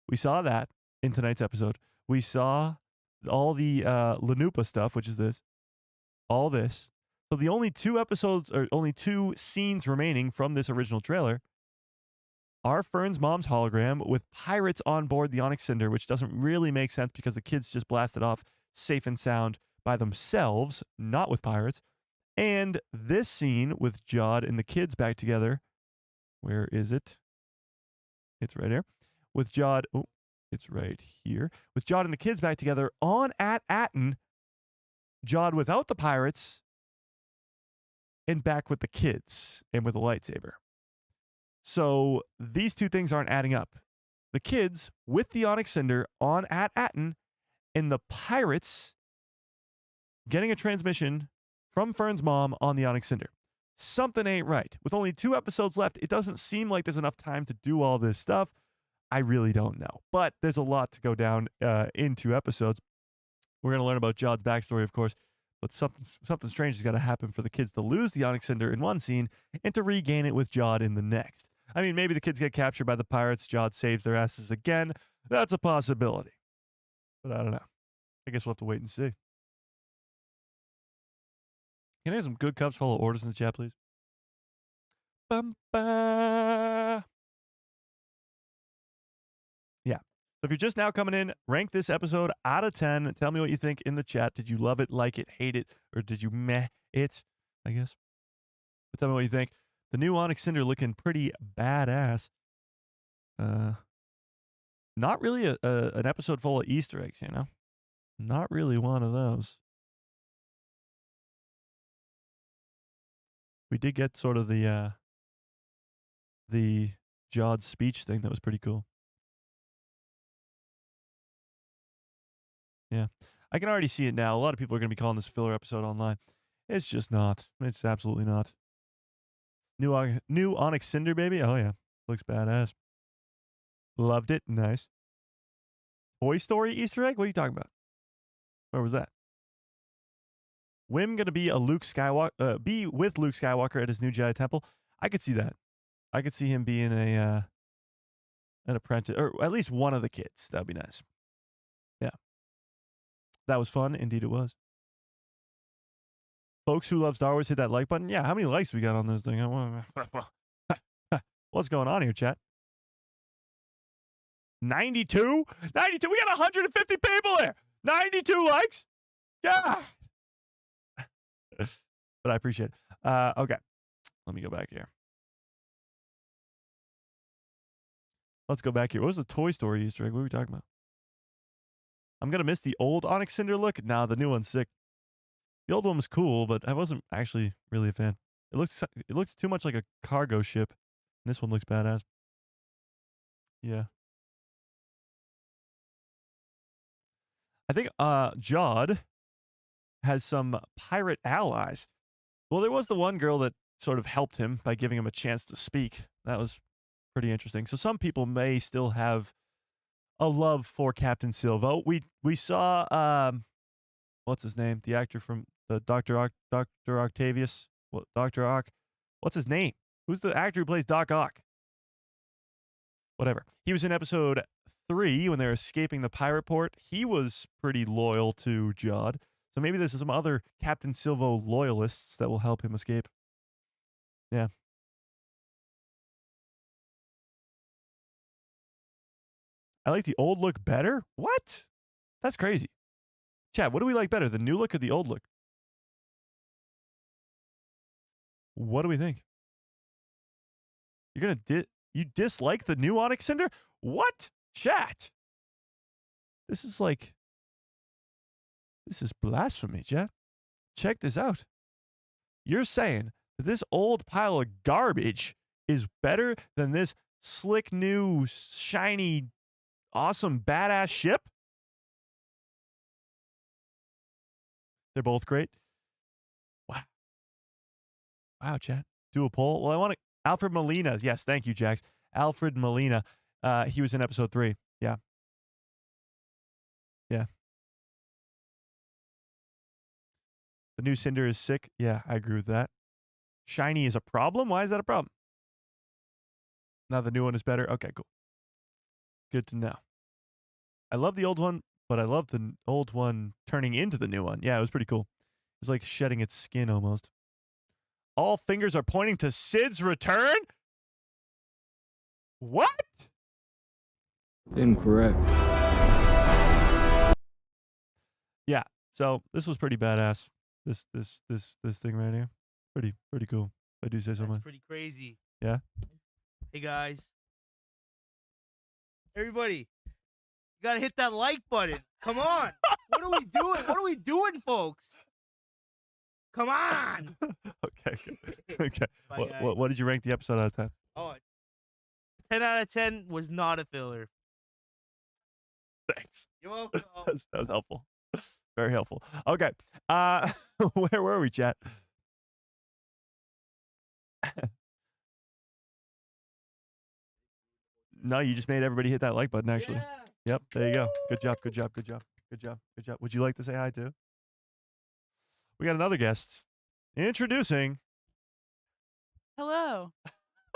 We saw that in tonight's episode. We saw all the Lanupa stuff, which is this. All this. So the only 2 episodes, or only 2 scenes remaining from this original trailer are Fern's mom's hologram with pirates on board the Onyx Cinder, which doesn't really make sense because the kids just blasted off safe and sound by themselves, not with pirates. And this scene with Jod and the kids back together. Where is it? It's right here. With Jod. Oh, it's right here. With Jod and the kids back together on At-Attin. Jod without the pirates. And back with the kids and with a lightsaber. So these 2 things aren't adding up. The kids with the Onyx Cinder on At-Attin, and the pirates getting a transmission from Fern's mom on the Onyx Cinder. Something ain't right. With only 2 episodes left, it doesn't seem like there's enough time to do all this stuff. I really don't know. But there's a lot to go down in 2 episodes. We're going to learn about Jod's backstory, of course. But something strange has got to happen for the kids to lose the Onyx Cinder in one scene and to regain it with Jod in the next. I mean, maybe the kids get captured by the pirates. Jod saves their asses again. That's a possibility. But I don't know. I guess we'll have to wait and see. Can I have some good cups full of orders in the chat, please? Bum-ba. Yeah. So if you're just now coming in, rank this episode out of 10. Tell me what you think in the chat. Did you love it, like it, hate it, or did you meh it, I guess? But tell me what you think. The new Onyx Cinder looking pretty badass. Not really an episode full of Easter eggs, you know? Not really one of those. We did get sort of the Jod speech thing that was pretty cool. Yeah. I can already see it now. A lot of people are going to be calling this a filler episode online. It's just not. It's absolutely not. New Onyx Cinder, baby? Oh, yeah. Looks badass. Loved it. Nice. Toy Story Easter egg? What are you talking about? Where was that? Wim going to be a Luke Skywalker, be with Luke Skywalker at his new Jedi temple? I could see that. I could see him being an apprentice, or at least one of the kids. That'd be nice. Yeah. That was fun. Indeed it was. Folks who love Star Wars, hit that like button. Yeah, how many likes we got on this thing? What's going on here, chat? 92? 92? We got 150 people here. 92 likes? Yeah. But I appreciate it. Okay. Let me go back here. Let's go back here. What was the Toy Story Easter egg? What are we talking about? I'm going to miss the old Onyx Cinder look. Nah, the new one's sick. The old one was cool, but I wasn't actually really a fan. It looks too much like a cargo ship. And this one looks badass. Yeah. I think Jod has some pirate allies. Well, there was the one girl that sort of helped him by giving him a chance to speak. That was pretty interesting. So some people may still have a love for Captain Silvo. We saw what's his name? The actor from the Dr. Octavius. What Dr. Ock? What's his name? Who's the actor who plays Doc Ock? Whatever. He was in episode 3 when they're escaping the pirate port. He was pretty loyal to Jod. So maybe there's some other Captain Silvo loyalists that will help him escape. Yeah. I like the old look better? What? That's crazy. Chad, what do we like better, the new look or the old look? What do we think? You're gonna you dislike the new Onyx Cinder? What? Chat. This is blasphemy, Chat. Check this out. You're saying that this old pile of garbage is better than this slick, new, shiny, awesome, badass ship? They're both great. Wow. Wow, chat. Do a poll. Well, I want to. Alfred Molina. Yes, thank you, Jax. Alfred Molina. He was in episode 3. Yeah. Yeah. The new Cinder is sick. Yeah, I agree with that. Shiny is a problem? Why is that a problem? Now the new one is better? Okay, cool. Good to know. I love the old one, but I love the old one turning into the new one. Yeah, it was pretty cool. It was like shedding its skin almost. All fingers are pointing to Sid's return? What? Incorrect. Yeah, so this was pretty badass. This thing right here. Pretty cool. If I do say so That's much. pretty crazy. Yeah? Hey guys. Everybody, you gotta hit that like button. Come on. What are we doing? What are we doing, folks? Come on. Okay. Okay. Bye, guys. What did you rank the episode out of 10? Oh, 10 out of 10 was not a filler. Thanks. You're welcome. That was helpful. Very helpful. Okay. Where were we, chat? No, you just made everybody hit that like button, actually. Yeah. Yep, there you go. Good job, good job, good job, good job, good job. Would you like to say hi, too? We got another guest. Introducing. Hello.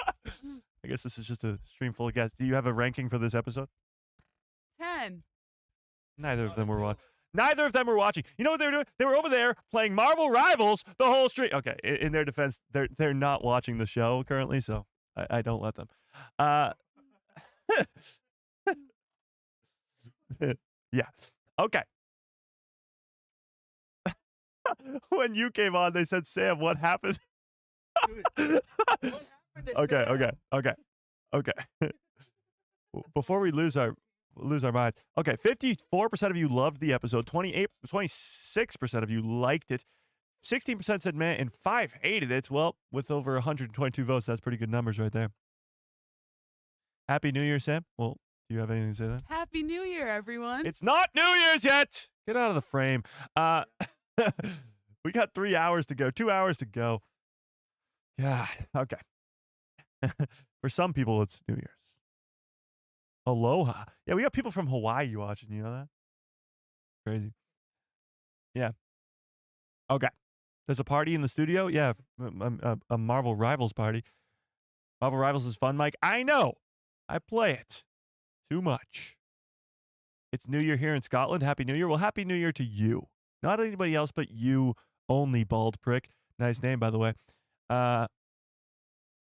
I guess this is just a stream full of guests. Do you have a ranking for this episode? 10. Neither of them were watching. Neither of them were watching. You know what they were doing? They were over there playing Marvel Rivals the whole stream. Okay, in their defense, they're not watching the show currently, so I don't let them. Yeah. Okay. When you came on, they said, Sam, what happened? What happened to Okay. Sam? Before we lose our minds. Okay, 54% of you loved the episode. 26% of you liked it. 16% said meh, and 5 hated it. Well, with over 122 votes, that's pretty good numbers right there. Happy New Year, Sam. Well, do you have anything to say then? Happy New Year, everyone. It's not New Year's yet. Get out of the frame. We got 3 hours to go. 2 hours to go. Yeah. Okay. For some people, it's New Year's. Aloha. Yeah, we got people from Hawaii watching. You know that? Crazy. Yeah. Okay. There's a party in the studio. Yeah, a Marvel Rivals party. Marvel Rivals is fun, Mike. I know. I play it too much. It's New Year here in Scotland. Happy New Year. Well, Happy New Year to you. Not anybody else but you only, bald prick. Nice name, by the way. I'm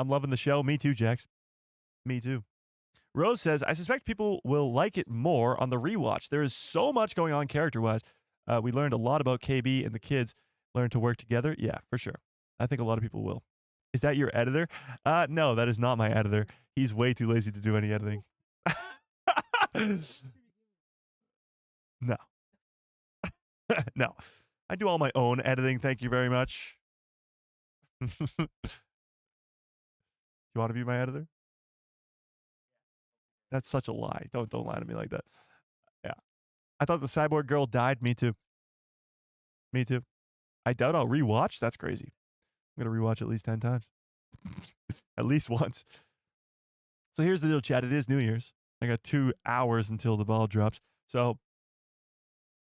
loving the show. Me too, Jax. Me too. Rose says, I suspect people will like it more on the rewatch. There is so much going on character-wise. We learned a lot about KB and the kids learned to work together. Yeah, for sure. I think a lot of people will. Is that your editor? No, that is not my editor. He's way too lazy to do any editing. No. No. I do all my own editing. Thank you very much. You want to be my editor? That's such a lie. Don't lie to me like that. Yeah. I thought the cyborg girl died. Me too. Me too. I doubt I'll rewatch. That's crazy. I'm going to rewatch at least 10 times. At least once. So here's the deal, chat. It is New Year's. I got 2 hours until the ball drops. So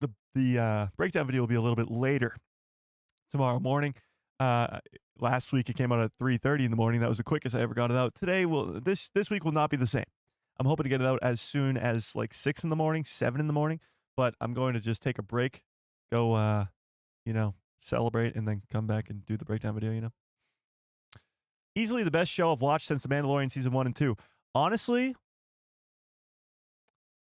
the breakdown video will be a little bit later tomorrow morning. Last week it came out at 3:30 in the morning. That was the quickest I ever got it out. Today this week will not be the same. I'm hoping to get it out as soon as like 6 in the morning, 7 in the morning, but I'm going to just take a break, go celebrate, and then come back and do the breakdown video. Easily the best show I've watched since The Mandalorian season 1 and 2. Honestly,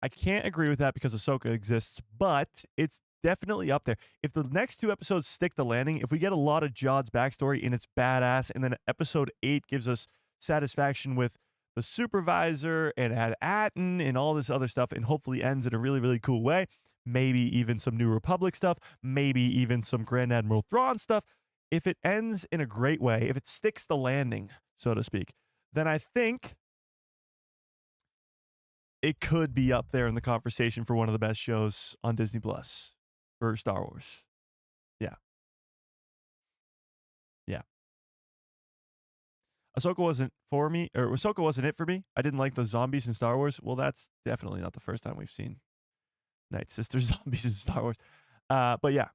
I can't agree with that because Ahsoka exists, but it's definitely up there. If the next 2 episodes stick the landing, if we get a lot of Jod's backstory and it's badass, and then episode 8 gives us satisfaction with the supervisor and At-Attin and all this other stuff, and hopefully ends in a really, really cool way, maybe even some New Republic stuff, maybe even some Grand Admiral Thrawn stuff. If it ends in a great way, if it sticks the landing, so to speak, then I think it could be up there in the conversation for one of the best shows on Disney Plus for Star Wars. Yeah. Yeah. Ahsoka wasn't for me, or Ahsoka wasn't it for me. I didn't like the zombies in Star Wars. Well, that's definitely not the first time we've seen Night Sister zombies in Star Wars. But yeah,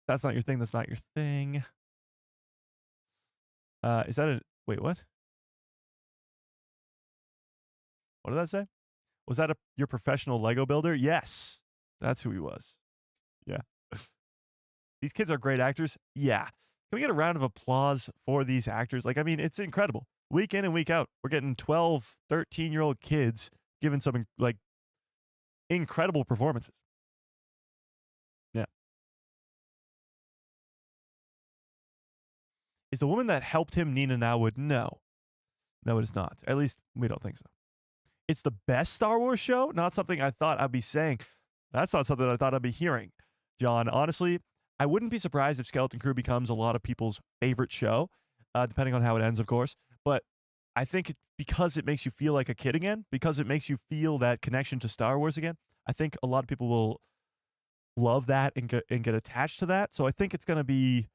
that's not your thing. That's not your thing. Is that wait, what? What did that say? Was that your professional Lego builder? Yes, that's who he was. Yeah. These kids are great actors. Yeah. Can we get a round of applause for these actors? Like, I mean, it's incredible. Week in and week out, we're getting 12, 13-year-old kids giving some, like, incredible performances. Yeah. Is the woman that helped him Nina Nawood? No. No, it is not. At least we don't think so. It's the best Star Wars show? Not something I thought I'd be saying. That's not something I thought I'd be hearing. John, honestly, I wouldn't be surprised if Skeleton Crew becomes a lot of people's favorite show, depending on how it ends, of course. But I think because it makes you feel like a kid again, because it makes you feel that connection to Star Wars again, I think a lot of people will love that and get attached to that. So I think it's going to be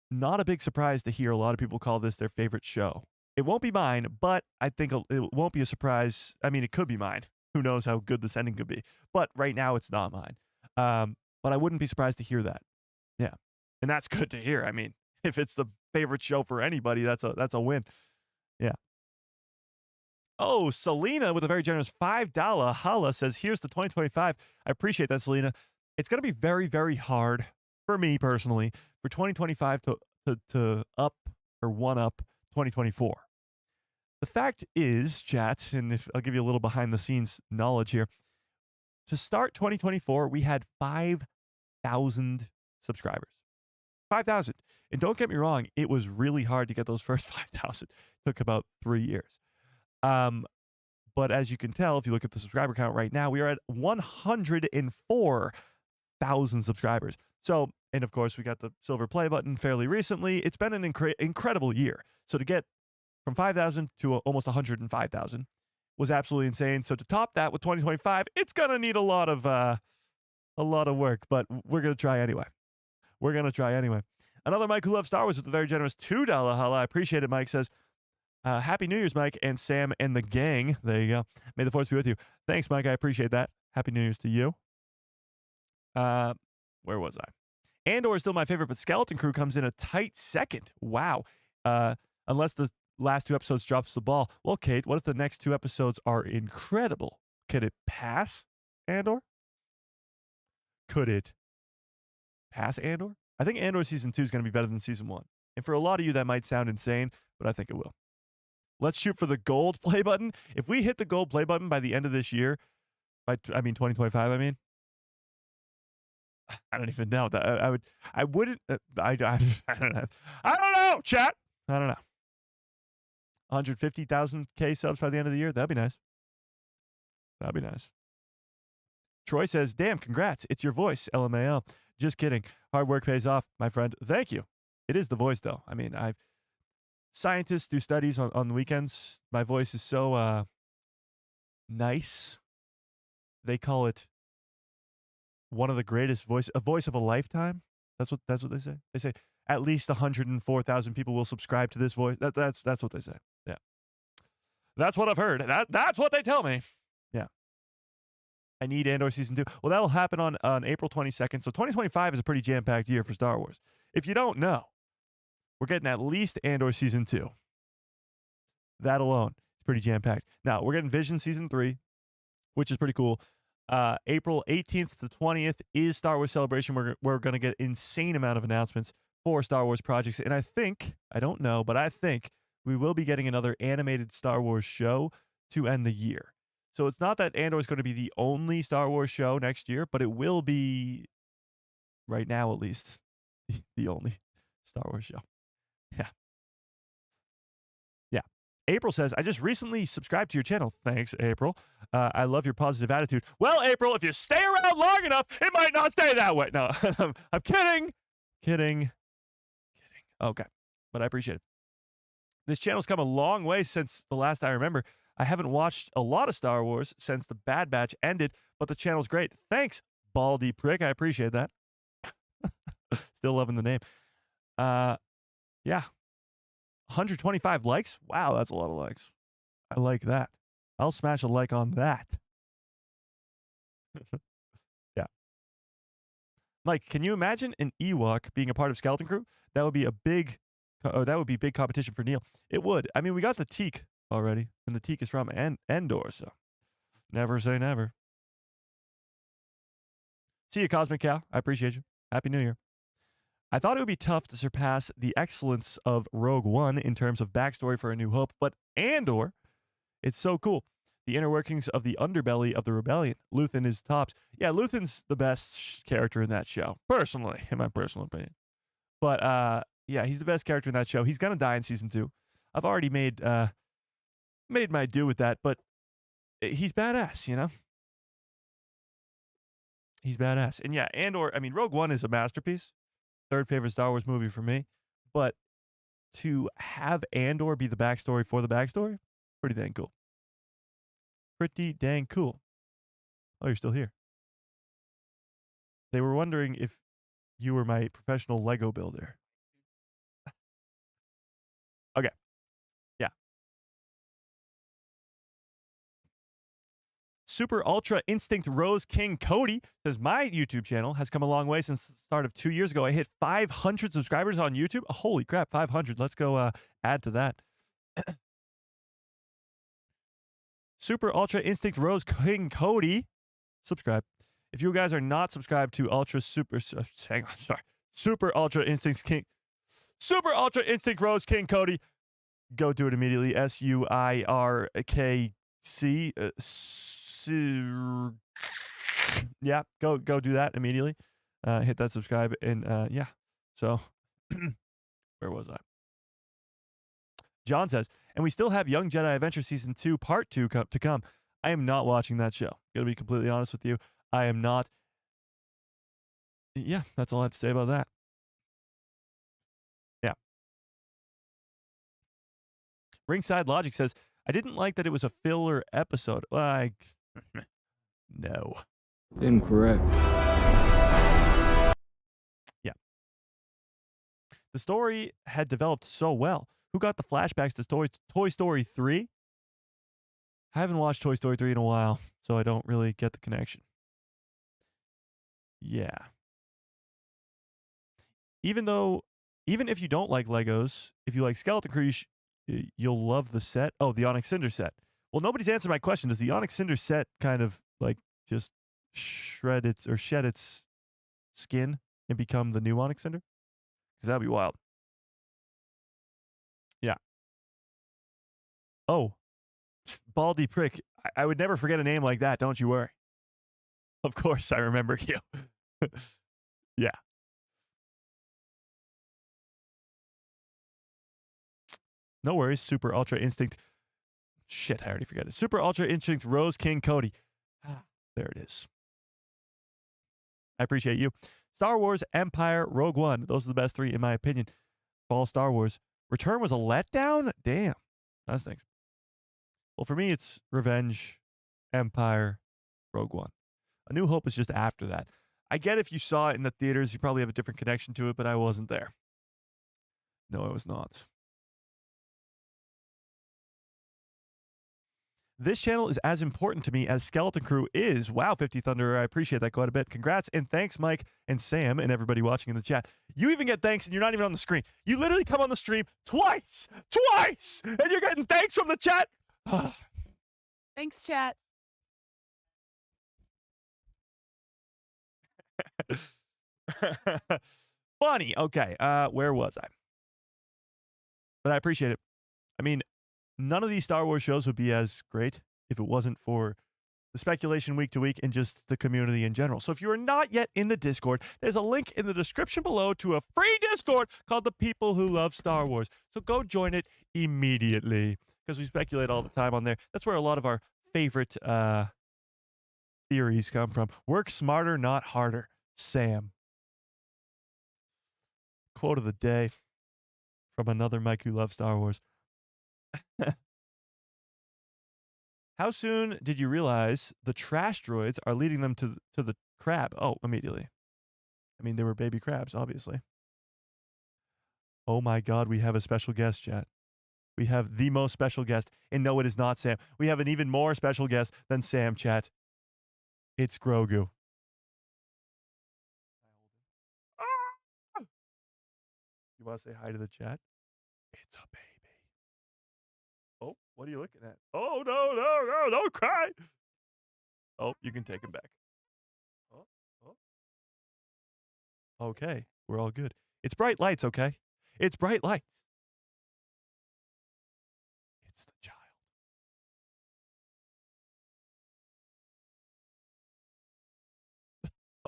not a big surprise to hear a lot of people call this their favorite show. It won't be mine, but I think it won't be a surprise. I mean, it could be mine. Who knows how good this ending could be. But right now, it's not mine. But I wouldn't be surprised to hear that. Yeah. And that's good to hear. I mean, if it's the favorite show for anybody, that's a win. Yeah. Oh, Selena with a very generous $5 holla says, here's the 2025. I appreciate that, Selena. It's going to be very, very hard for me personally for 2025 to up or one up 2024. The fact is, chat, and if I'll give you a little behind the scenes knowledge here, to start 2024, we had 5,000 subscribers. 5,000. And don't get me wrong, it was really hard to get those first 5,000. It took about 3 years. But as you can tell, if you look at the subscriber count right now, we are at 104,000 subscribers. So, and of course, we got the silver play button fairly recently. It's been an incredible year. So to get from 5,000 to almost 105,000 was absolutely insane. So to top that with 2025, it's gonna need a lot of work, but we're gonna try anyway. Another Mike who loves Star Wars with a very generous $2 holla. I appreciate it. Mike says, Happy New Year's, Mike, and Sam and the gang. There you go. May the force be with you. Thanks, Mike. I appreciate that. Happy New Year's to you. Where was I? Andor is still my favorite, but Skeleton Crew comes in a tight second. Wow. Unless the last 2 episodes drops the ball. Well, Kate, what if the next 2 episodes are incredible? Could it pass Andor? Could it pass Andor? I think Andor season 2 is going to be better than season 1. And for a lot of you, that might sound insane, but I think it will. Let's shoot for the gold play button. If we hit the gold play button by the end of this year, 2025, I mean, I don't even know. I wouldn't, I don't know. I don't know, chat. I don't know. 150,000 subs by the end of the year. That'd be nice. Troy says, damn, congrats. It's your voice, LMAO. Just kidding. Hard work pays off, my friend. Thank you. It is the voice, though. I mean, scientists do studies on the weekends. My voice is so nice. They call it one of the greatest a voice of a lifetime. That's what they say. They say at least 104,000 people will subscribe to this voice. That's what they say. Yeah. That's what I've heard. That's what they tell me. Yeah. I need Andor season 2. Well, that'll happen on April 22nd. So 2025 is a pretty jam-packed year for Star Wars. If you don't know, we're getting at least Andor season 2. That alone is pretty jam-packed. Now, we're getting Vision season 3, which is pretty cool. April 18th to 20th is Star Wars Celebration. We're going to get insane amount of announcements for Star Wars projects. And I don't know, but I think we will be getting another animated Star Wars show to end the year. So it's not that Andor is going to be the only Star Wars show next year, but it will be, right now at least, the only Star Wars show. Yeah. Yeah. April says, I just recently subscribed to your channel. Thanks, April. I love your positive attitude. Well, April, if you stay around long enough, it might not stay that way. No, I'm kidding. Kidding. Okay. But I appreciate it. This channel's come a long way since the last I remember. I haven't watched a lot of Star Wars since the Bad Batch ended, but the channel's great. Thanks, Baldy Prick. I appreciate that. Still loving the name. Yeah. 125 likes? Wow, that's a lot of likes. I like that. I'll smash a like on that. Yeah. Mike, can you imagine an Ewok being a part of Skeleton Crew? That would be big competition for Neil. It would. I mean, we got the Teak already, and the Teak is from Endor, so never say never. See you, Cosmic Cow. I appreciate you. Happy New Year. I thought it would be tough to surpass the excellence of Rogue One in terms of backstory for A New Hope, but Andor, it's so cool. The inner workings of the underbelly of the rebellion. Luthen is tops. Yeah, Luthen's the best character in that show, personally, in my personal opinion. But yeah, he's the best character in that show. He's gonna die in season 2. I've already made my due with that, but he's badass, you know? He's badass. And yeah, Andor, I mean, Rogue One is a masterpiece. Third favorite Star Wars movie for me. But to have Andor be the backstory for the backstory, pretty dang cool. Pretty dang cool. Oh, you're still here. They were wondering if you were my professional Lego builder. Okay. Yeah. Super Ultra Instinct Rose King Cody says, my YouTube channel has come a long way since the start of 2 years ago. I hit 500 subscribers on YouTube. Holy crap, 500. Let's go add to that. Super Ultra Instinct Rose King Cody. Subscribe. If you guys are not subscribed to Super Ultra Instinct Rose King Cody, go do it immediately. SUIRKC. Yeah, go do that immediately. Hit that subscribe and yeah. So where was I? John says, and we still have Young Jedi Adventure Season 2 Part 2 to come. I am not watching that show. Gonna be completely honest with you. I am not. Yeah, that's all I have to say about that. Yeah. Ringside Logic says, I didn't like that it was a filler episode. No. Incorrect. Yeah. The story had developed so well. Who got the flashbacks to Toy Story 3? I haven't watched Toy Story 3 in a while, so I don't really get the connection. Yeah. Even if you don't like Legos, if you like Skeleton Crew, you'll love the set. Oh, the Onyx Cinder set. Well, nobody's answered my question. Does the Onyx Cinder set kind of like just shed its skin and become the new Onyx Cinder? Because that'd be wild. Yeah. Oh, Baldy Prick. I would never forget a name like that. Don't you worry. Of course, I remember you. Yeah. No worries. Super Ultra Instinct. Shit, I already forgot it. Super Ultra Instinct Rose King Cody. There it is. I appreciate you. Star Wars, Empire, Rogue One. Those are the best 3 in my opinion. All Star Wars. Return was a letdown? Damn. That stinks. Well, for me, it's Revenge, Empire, Rogue One. A New Hope is just after that. I get if you saw it in the theaters, you probably have a different connection to it, but I wasn't there. No, I was not. This channel is as important to me as Skeleton Crew is. Wow, 50 Thunder, I appreciate that quite a bit. Congrats, and thanks, Mike and Sam and everybody watching in the chat. You even get thanks, and you're not even on the screen. You literally come on the stream twice, and you're getting thanks from the chat. Thanks, chat. Funny. Okay, where was I? But I appreciate it. I mean, none of these Star Wars shows would be as great if it wasn't for the speculation week to week and just the community in general. So if you are not yet in the Discord, there's a link in the description below to a free Discord called The People Who Love Star Wars. So go join it immediately because we speculate all the time on there. That's where a lot of our favorite theories come from. Work smarter, not harder. Sam. Quote of the day from another Mike who loves Star Wars. How soon did you realize the trash droids are leading them to the crab? Oh, immediately. I mean, they were baby crabs, obviously. Oh my God, we have a special guest, chat. We have the most special guest. And no, it is not Sam. We have an even more special guest than Sam, chat. It's Grogu. You want to say hi to the chat? It's a baby. Oh, what are you looking at? Oh, no, don't cry. Oh, you can take him back. Oh. Okay, we're all good. It's bright lights, okay? It's bright lights. It's the child.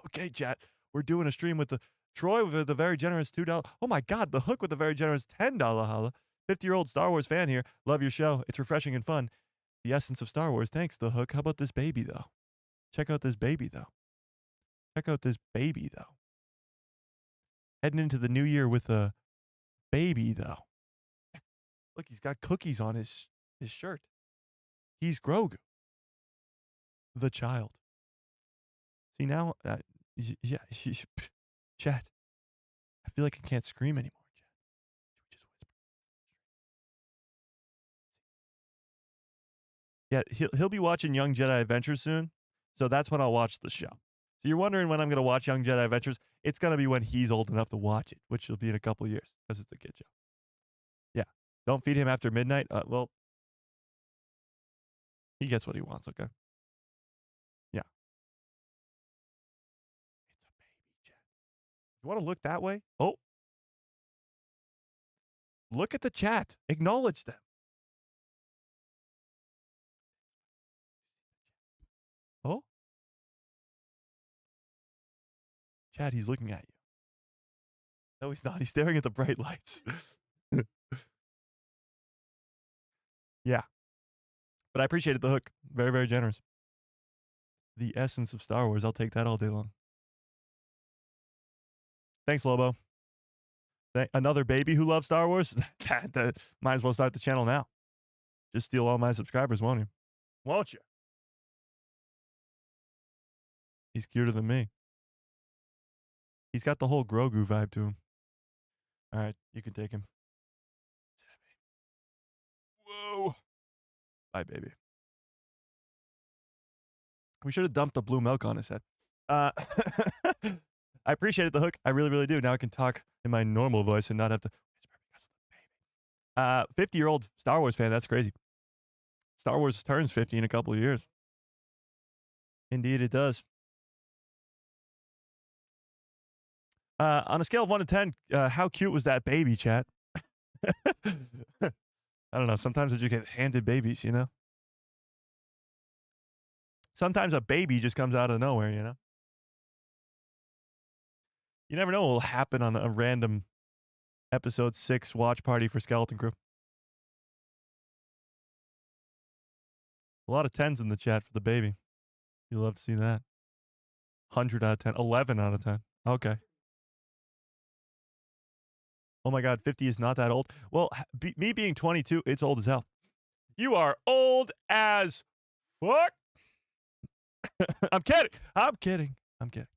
Okay, chat. We're doing a stream with the Troy with the very generous $2. Oh my God, the Hook with the very generous $10 holla. 50-year-old Star Wars fan here. Love your show. It's refreshing and fun. The essence of Star Wars. Thanks, the Hook. How about this baby, though? Check out this baby, though. Heading into the new year with a baby, though. Look, he's got cookies on his shirt. He's Grogu. The child. See, now, yeah, chat. I feel like I can't scream anymore, chat. Should we just whisper? Yeah, he'll be watching Young Jedi Adventures soon, so that's when I'll watch the show. So you're wondering when I'm going to watch Young Jedi Adventures? It's going to be when he's old enough to watch it, which will be in a couple of years, because it's a kid show. Yeah, don't feed him after midnight. Well, he gets what he wants, okay? Yeah. It's a baby, chat. You want to look that way? Oh. Look at the chat. Acknowledge them. Oh. Chat, he's looking at you. No, he's not. He's staring at the bright lights. Yeah. But I appreciated the Hook. Very, very generous. The essence of Star Wars. I'll take that all day long. Thanks, Lobo. Another baby who loves Star Wars? Might as well start the channel now. Just steal all my subscribers, won't you? Won't you? He's cuter than me. He's got the whole Grogu vibe to him. All right, you can take him. Whoa. Bye, baby. We should have dumped the blue milk on his head. I appreciated the Hook. I really, really do. Now I can talk in my normal voice and not have to whisper because of the baby. 50-year-old Star Wars fan. That's crazy. Star Wars turns 50 in a couple of years. Indeed, it does. On a scale of 1 to 10, how cute was that baby, chat? I don't know. Sometimes I just get handed babies, you know? Sometimes a baby just comes out of nowhere, you know? You never know what will happen on a random episode 6 watch party for Skeleton Crew. A lot of 10s in the chat for the baby. You'll love to see that. 100 out of 10. 11 out of 10. Okay. Oh my God, 50 is not that old. Well, me being 22, it's old as hell. You are old as fuck. I'm kidding. I kid.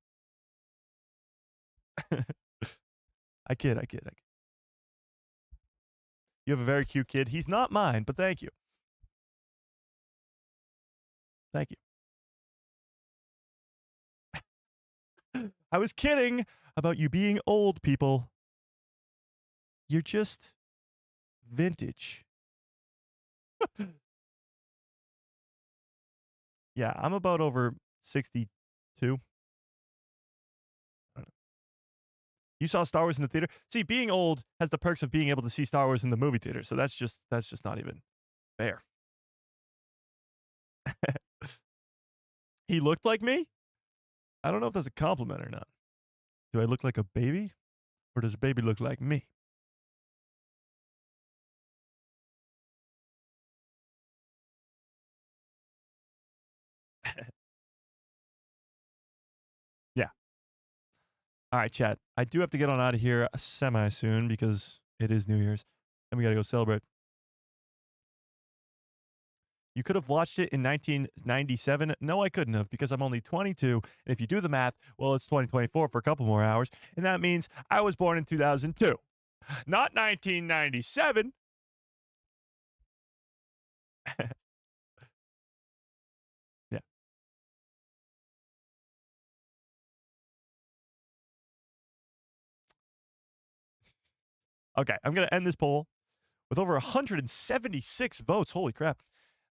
You have a very cute kid. He's not mine, but thank you. Thank you. I was kidding about you being old, people. You're just vintage. Yeah, I'm about over 62. You saw Star Wars in the theater? See, being old has the perks of being able to see Star Wars in the movie theater, so that's just not even fair. He looked like me? I don't know if that's a compliment or not. Do I look like a baby? Or does a baby look like me? Yeah. All right, chat. I do have to get on out of here semi soon because it is New Year's and we got to go celebrate. You could have watched it in 1997. No, I couldn't have because I'm only 22. And if you do the math, well, it's 2024 for a couple more hours. And that means I was born in 2002, not 1997. Yeah. Okay, I'm going to end this poll with over 176 votes. Holy crap.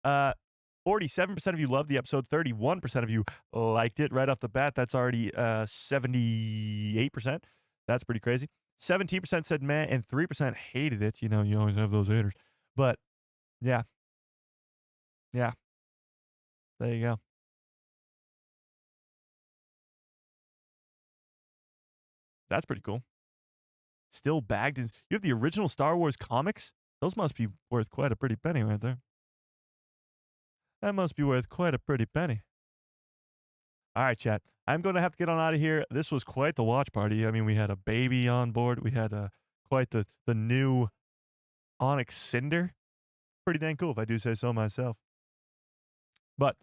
47% of you loved the episode. 31% of you liked it right off the bat. That's already 78%. That's pretty crazy. 17% said meh, and 3% hated it. You know, you always have those haters. But, yeah. Yeah. There you go. That's pretty cool. Still bagged in. You have the original Star Wars comics? Those must be worth quite a pretty penny right there. That must be worth quite a pretty penny. All right, chat. I'm going to have to get on out of here. This was quite the watch party. I mean, we had a baby on board. We had quite the new Onyx Cinder. Pretty dang cool, if I do say so myself. But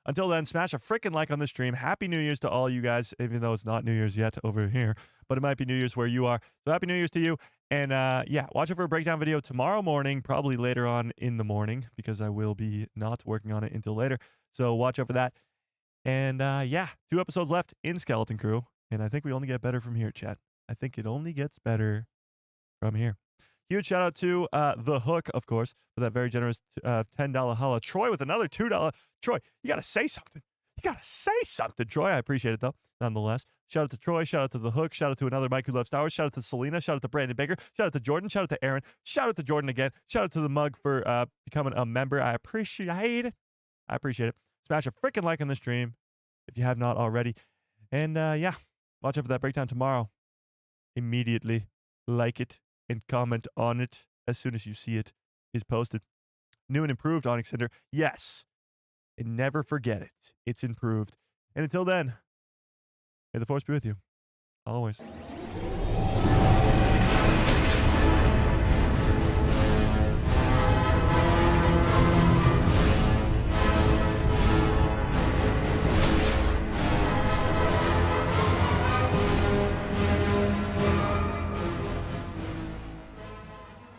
until then, smash a freaking like on the stream. Happy New Year's to all you guys, even though it's not New Year's yet over here. But it might be New Year's where you are. So happy New Year's to you. And yeah, watch out for a breakdown video tomorrow morning, probably later on in the morning, because I will be not working on it until later. So watch out for that. And yeah, 2 episodes left in Skeleton Crew. And I think we only get better from here, chat. I think it only gets better from here. Huge shout out to The Hook, of course, for that very generous $10 holla. Troy with another $2. Troy, you got to say something. You got to say something, Troy. I appreciate it, though, nonetheless. Shout out to Troy. Shout out to The Hook. Shout out to another Mike who loves Star Wars. Shout out to Selena. Shout out to Brandon Baker. Shout out to Jordan. Shout out to Aaron. Shout out to Jordan again. Shout out to the mug for becoming a member. I appreciate it. I appreciate it. Smash a freaking like on the stream if you have not already. And yeah, watch out for that breakdown tomorrow. Immediately like it and comment on it as soon as you see it is posted. New and improved Onyx Cinder. Yes. And never forget it. It's improved. And until then, may the Force be with you. Always.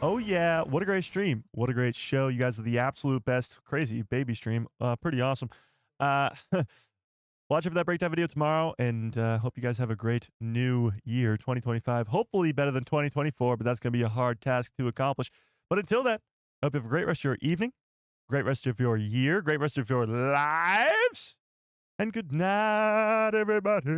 Oh, yeah. What a great stream. What a great show. You guys are the absolute best. Crazy baby stream. Pretty awesome. Watch for that breakdown video tomorrow, and hope you guys have a great new year, 2025. Hopefully better than 2024, but that's going to be a hard task to accomplish. But until then, I hope you have a great rest of your evening, great rest of your year, great rest of your lives, and good night, everybody.